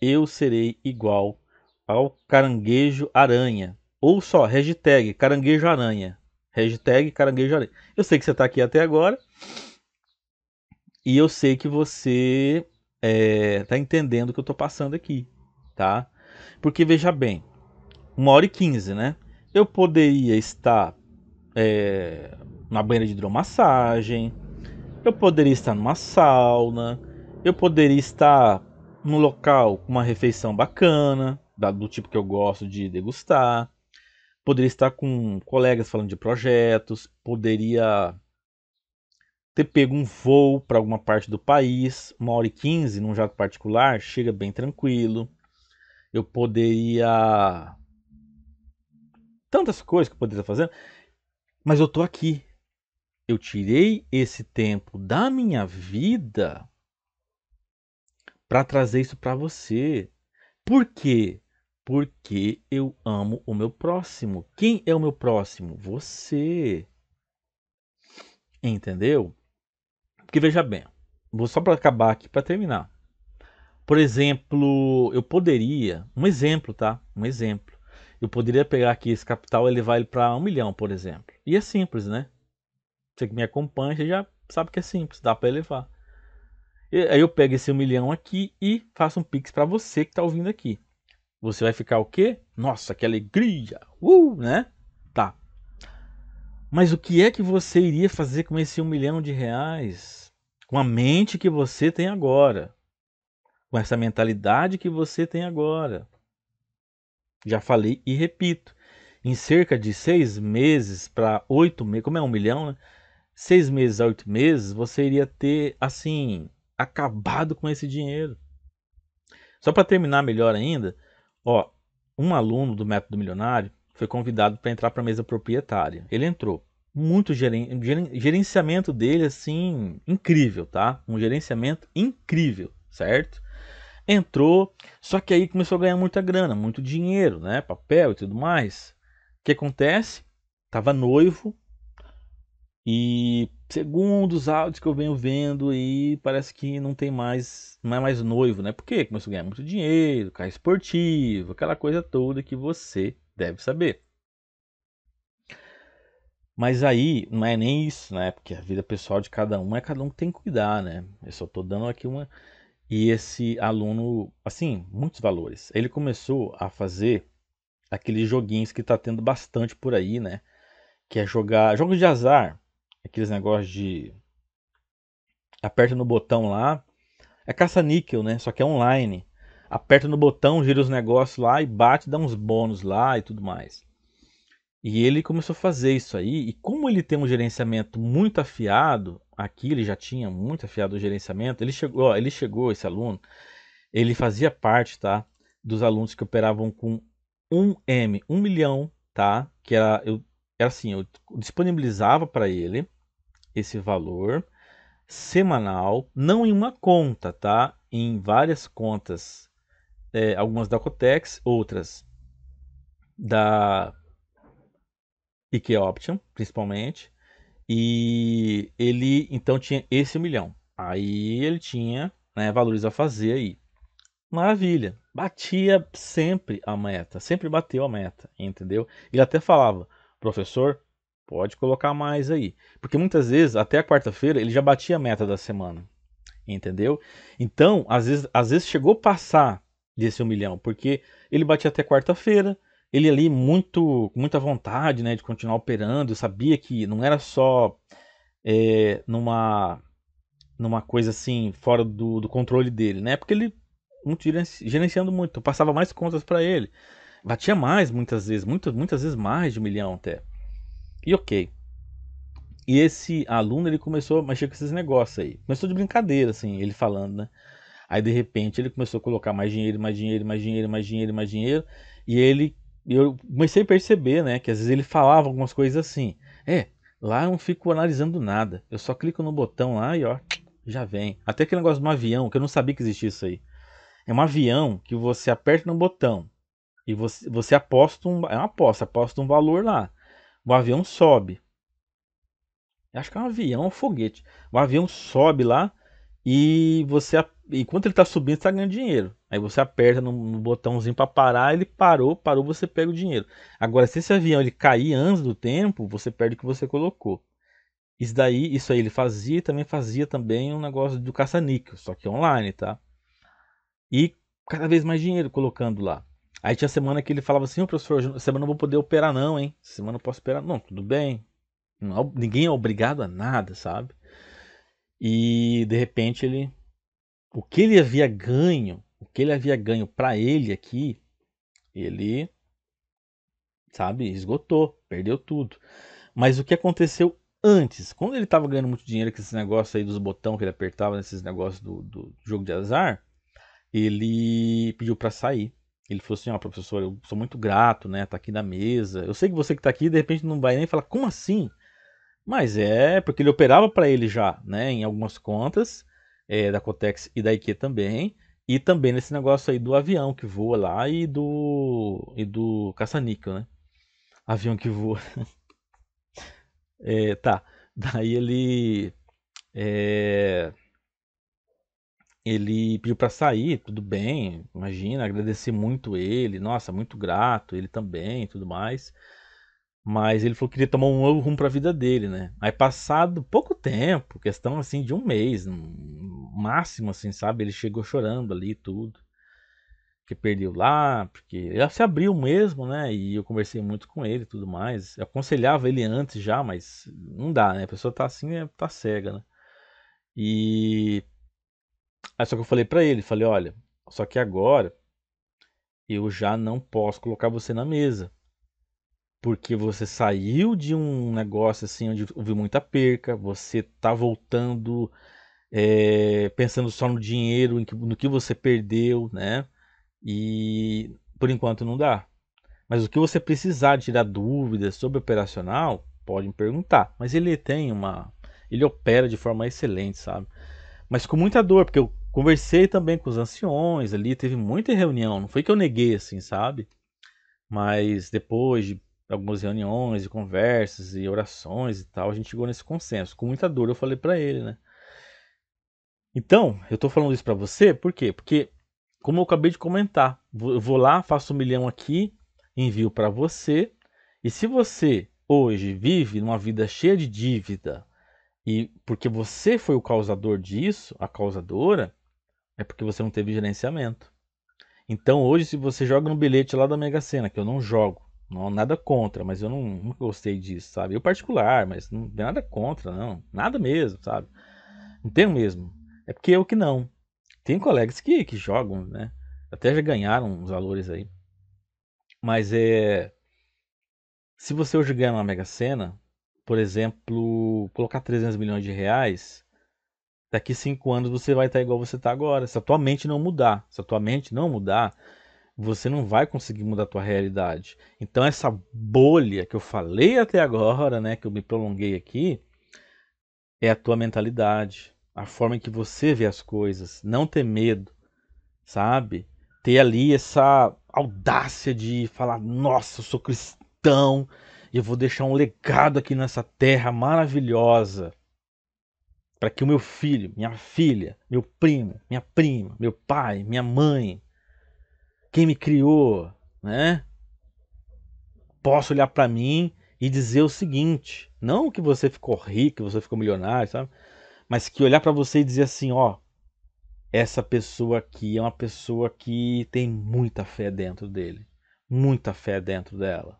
eu serei igual ao caranguejo aranha. Ou só, hashtag caranguejo aranha. Hashtag caranguejo aranha. Eu sei que você está aqui até agora. E eu sei que você tá entendendo o que eu tô passando aqui, tá? Porque veja bem, 1h15, né? Eu poderia estar na banheira de hidromassagem, eu poderia estar numa sauna, eu poderia estar num local com uma refeição bacana, do tipo que eu gosto de degustar, poderia estar com colegas falando de projetos, poderia ter pego um voo para alguma parte do país, 1h15 num jato particular, chega bem tranquilo. Eu poderia. Tantas coisas que eu poderia fazer, mas eu tô aqui. Eu tirei esse tempo da minha vida para trazer isso para você. Por quê? Porque eu amo o meu próximo. Quem é o meu próximo? Você. Entendeu? Porque veja bem, vou só para acabar aqui para terminar. Por exemplo, eu poderia, um exemplo, tá? Um exemplo. Eu poderia pegar aqui esse capital e levar ele para 1 milhão, por exemplo. E é simples, né? Você que me acompanha, você já sabe que é simples, dá para elevar. Aí eu pego esse 1 milhão aqui e faço um pix para você que está ouvindo aqui. Você vai ficar o quê? Nossa, que alegria! Né? Tá. Mas o que é que você iria fazer com esse 1 milhão de reais? Com a mente que você tem agora? Com essa mentalidade que você tem agora? Já falei e repito. Em cerca de 6 meses para 8 meses, como é 1 milhão, né? 6 meses a 8 meses, você iria ter, assim, acabado com esse dinheiro. Só para terminar melhor ainda, ó, um aluno do Método Milionário foi convidado para entrar para a mesa proprietária. Ele entrou. Muito gerenciamento dele, assim, incrível, tá? Um gerenciamento incrível, certo? Entrou, só que aí começou a ganhar muita grana, muito dinheiro, né? Papel e tudo mais. O que acontece? Tava noivo e segundo os áudios que eu venho vendo aí, parece que não tem mais, não é mais noivo, né? Porque começou a ganhar muito dinheiro, carro esportivo, aquela coisa toda que você deve saber. Mas aí não é nem isso, né? Porque a vida pessoal de cada um é cada um que tem que cuidar, né? Eu só tô dando aqui uma. E esse aluno, assim, muitos valores. Ele começou a fazer aqueles joguinhos que tá tendo bastante por aí, né? Que é jogar jogos de azar, aqueles negócios de aperta no botão lá, é caça-níquel, né? Só que é online. Aperta no botão, gira os negócios lá e bate, dá uns bônus lá e tudo mais. E ele começou a fazer isso aí, e como ele tem um gerenciamento muito afiado, aqui ele já tinha muito afiado o gerenciamento, ele chegou, esse aluno, ele fazia parte, tá, dos alunos que operavam com 1 milhão, tá, que era assim, eu disponibilizava para ele esse valor semanal, não em uma conta, tá, em várias contas, algumas da Cotex, outras da IK Option, principalmente. E ele então tinha esse 1 milhão. Aí ele tinha, né, valores a fazer aí. Maravilha. Batia sempre a meta. Sempre bateu a meta, entendeu? Ele até falava, professor, pode colocar mais aí. Porque muitas vezes, até a quarta-feira, ele já batia a meta da semana. Entendeu? Então, às vezes chegou a passar desse 1 milhão, porque ele batia até quarta-feira, ele ali com muita vontade, né, de continuar operando, eu sabia que não era só numa coisa assim, fora do controle dele, né, porque ele muito gerenciando muito, eu passava mais contas para ele, batia mais muitas vezes, muitas vezes mais de 1 milhão até, e ok. E esse aluno, ele começou a mexer com esses negócios aí, começou de brincadeira, assim, ele falando, né. Aí de repente ele começou a colocar mais dinheiro, mais dinheiro, mais dinheiro, mais dinheiro, mais dinheiro. E ele E eu comecei a perceber, né, que às vezes ele falava algumas coisas assim. Lá eu não fico analisando nada. Eu só clico no botão lá e ó, já vem. Até aquele negócio de um avião, que eu não sabia que existia isso aí. É um avião que você aperta no botão e você aposta é uma aposta, aposta um valor lá. O avião sobe. Eu acho que é um avião, um foguete. O avião sobe lá e enquanto ele está subindo, você está ganhando dinheiro. Aí você aperta no botãozinho para parar, ele parou, você pega o dinheiro. Agora, se esse avião ele cair antes do tempo, você perde o que você colocou. Isso aí ele fazia e também fazia também um negócio do caça-níquel, só que online, tá? E cada vez mais dinheiro colocando lá. Aí tinha semana que ele falava assim, ô professor, essa semana eu não vou poder operar não, hein? Essa semana eu não posso operar. Não, tudo bem. Ninguém é obrigado a nada, sabe? E de repente o que ele havia ganho para ele aqui, ele, sabe, esgotou, perdeu tudo. Mas o que aconteceu antes, quando ele estava ganhando muito dinheiro com esses negócios aí dos botões que ele apertava nesses negócios do jogo de azar, ele pediu para sair. Ele falou assim, ó, professor, eu sou muito grato, né, tá aqui na mesa. Eu sei que você que tá aqui, de repente não vai nem falar, como assim? Mas é porque ele operava para ele já, né, em algumas contas, da Cotex e da IQ também, e também nesse negócio aí do avião que voa lá e do caça-níquel, né? Avião que voa. Tá. Daí é, ele pediu para sair, tudo bem, imagina, agradeci muito ele, nossa, muito grato, ele também, e tudo mais. Mas ele falou que queria tomar um novo rumo para a vida dele, né? Aí passado pouco tempo, questão assim de um mês, no máximo assim, sabe? Ele chegou chorando ali tudo, que perdeu lá, porque ele se abriu mesmo, né? E eu conversei muito com ele e tudo mais. Eu aconselhava ele antes já, mas não dá, né? A pessoa tá assim, tá cega, né? E aí só que eu falei para ele, falei, olha, só que agora eu já não posso colocar você na mesa. Porque você saiu de um negócio assim onde houve muita perca, você tá voltando pensando só no dinheiro, no que você perdeu, né? E por enquanto não dá. Mas o que você precisar de tirar dúvidas sobre operacional, pode me perguntar. Mas ele tem uma. Ele opera de forma excelente, sabe? Mas com muita dor, porque eu conversei também com os anciões ali, teve muita reunião. Não foi que eu neguei assim, sabe? Mas depois de algumas reuniões e conversas e orações e tal, a gente chegou nesse consenso. Com muita dor eu falei pra ele, né? Então, eu tô falando isso pra você, por quê? Porque, como eu acabei de comentar, eu vou lá, faço 1 milhão aqui, envio pra você, e se você hoje vive numa vida cheia de dívida, e porque você foi o causador disso, a causadora, é porque você não teve gerenciamento. Então hoje, se você joga no bilhete lá da Mega Sena, que eu não jogo, não nada contra, mas eu nunca gostei disso, sabe? Eu particular, mas não tem nada contra, não. Nada mesmo, sabe? Não tenho mesmo. É porque eu que não. Tem colegas que jogam, né? Até já ganharam uns valores aí. Mas se você hoje ganhar uma Mega Sena, por exemplo, colocar 300 milhões de reais, daqui 5 anos você vai estar igual você está agora. Se a tua mente não mudar, se a tua mente não mudar, você não vai conseguir mudar a tua realidade. Então essa bolha que eu falei até agora, né, que eu me prolonguei aqui, é a tua mentalidade, a forma em que você vê as coisas, não ter medo, sabe? Ter ali essa audácia de falar, nossa, eu sou cristão e eu vou deixar um legado aqui nessa terra maravilhosa para que o meu filho, minha filha, meu primo, minha prima, meu pai, minha mãe, quem me criou, né? Posso olhar para mim e dizer o seguinte, não que você ficou rico, que você ficou milionário, sabe? Mas que olhar para você e dizer assim, ó, essa pessoa aqui é uma pessoa que tem muita fé dentro dele, muita fé dentro dela.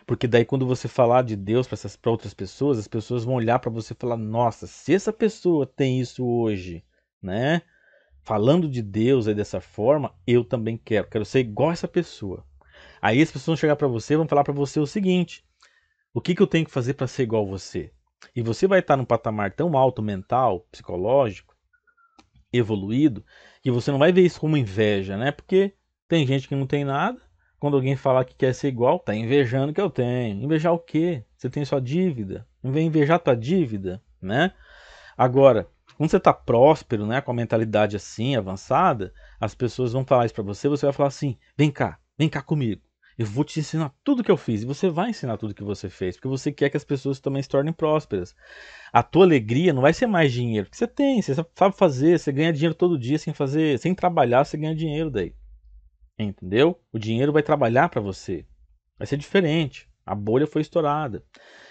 Porque daí quando você falar de Deus para outras pessoas, as pessoas vão olhar para você e falar, nossa, se essa pessoa tem isso hoje, né? Falando de Deus aí dessa forma, eu também quero ser igual essa pessoa. Aí as pessoas vão chegar para você e vão falar para você o seguinte: o que eu tenho que fazer para ser igual a você? E você vai estar num patamar tão alto mental, psicológico, evoluído, que você não vai ver isso como inveja, né? Porque tem gente que não tem nada, Quando alguém falar que quer ser igual, tá invejando o que eu tenho. Invejar o quê? Você tem sua dívida. Não vem invejar tua dívida, né? Agora, quando você está próspero, né, com a mentalidade assim, avançada, as pessoas vão falar isso para você, você vai falar assim, vem cá comigo. Eu vou te ensinar tudo que eu fiz. E você vai ensinar tudo que você fez, porque você quer que as pessoas também se tornem prósperas. A tua alegria não vai ser mais dinheiro, porque você tem, você sabe fazer, você ganha dinheiro todo dia sem fazer, sem trabalhar, você ganha dinheiro daí. Entendeu? O dinheiro vai trabalhar para você. Vai ser diferente. A bolha foi estourada.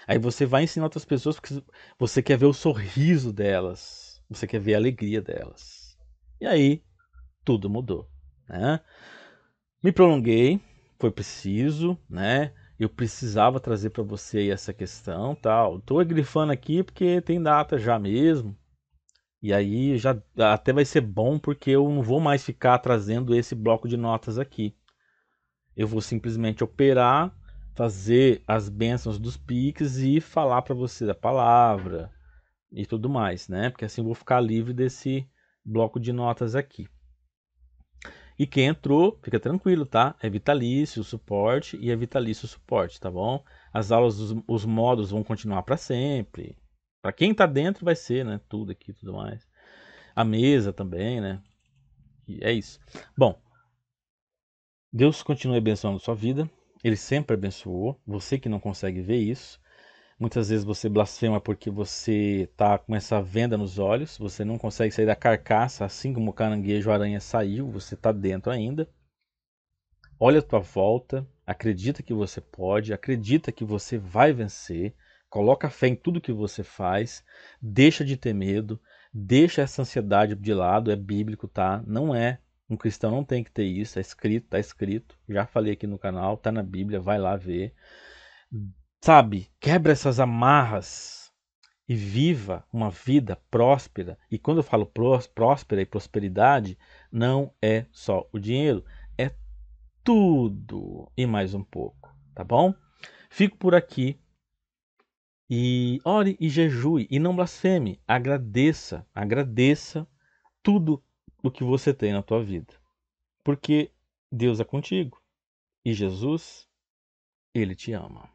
Aí você vai ensinar outras pessoas porque você quer ver o sorriso delas. Você quer ver a alegria delas. E aí, tudo mudou, né? Me prolonguei, foi preciso, né? Eu precisava trazer para você aí essa questão, tal. Tô grifando aqui porque tem data já mesmo. E aí já até vai ser bom porque eu não vou mais ficar trazendo esse bloco de notas aqui. Eu vou simplesmente operar, fazer as bênçãos dos piques e falar para você da palavra e tudo mais, né? Porque assim eu vou ficar livre desse bloco de notas aqui. E quem entrou, fica tranquilo, tá? É vitalício o suporte e é vitalício o suporte, tá bom? As aulas, os módulos vão continuar para sempre. Para quem tá dentro vai ser, né? Tudo aqui, tudo mais. A mesa também, né? E é isso. Bom, Deus continue abençoando sua vida. Ele sempre abençoou. Você que não consegue ver isso. Muitas vezes você blasfema porque você está com essa venda nos olhos. Você não consegue sair da carcaça, assim como o caranguejo a aranha saiu. Você está dentro ainda. Olha a tua volta. Acredita que você pode. Acredita que você vai vencer. Coloca fé em tudo que você faz. Deixa de ter medo. Deixa essa ansiedade de lado. É bíblico, tá? Não é. Um cristão não tem que ter isso, é escrito, tá escrito. Já falei aqui no canal, tá na Bíblia, vai lá ver. Sabe, quebra essas amarras e viva uma vida próspera. E quando eu falo próspera e prosperidade, não é só o dinheiro, é tudo e mais um pouco, tá bom? Fico por aqui e ore e jejue e não blasfeme. Agradeça, agradeça tudo o que você tem na tua vida. Porque Deus é contigo e Jesus, Ele te ama.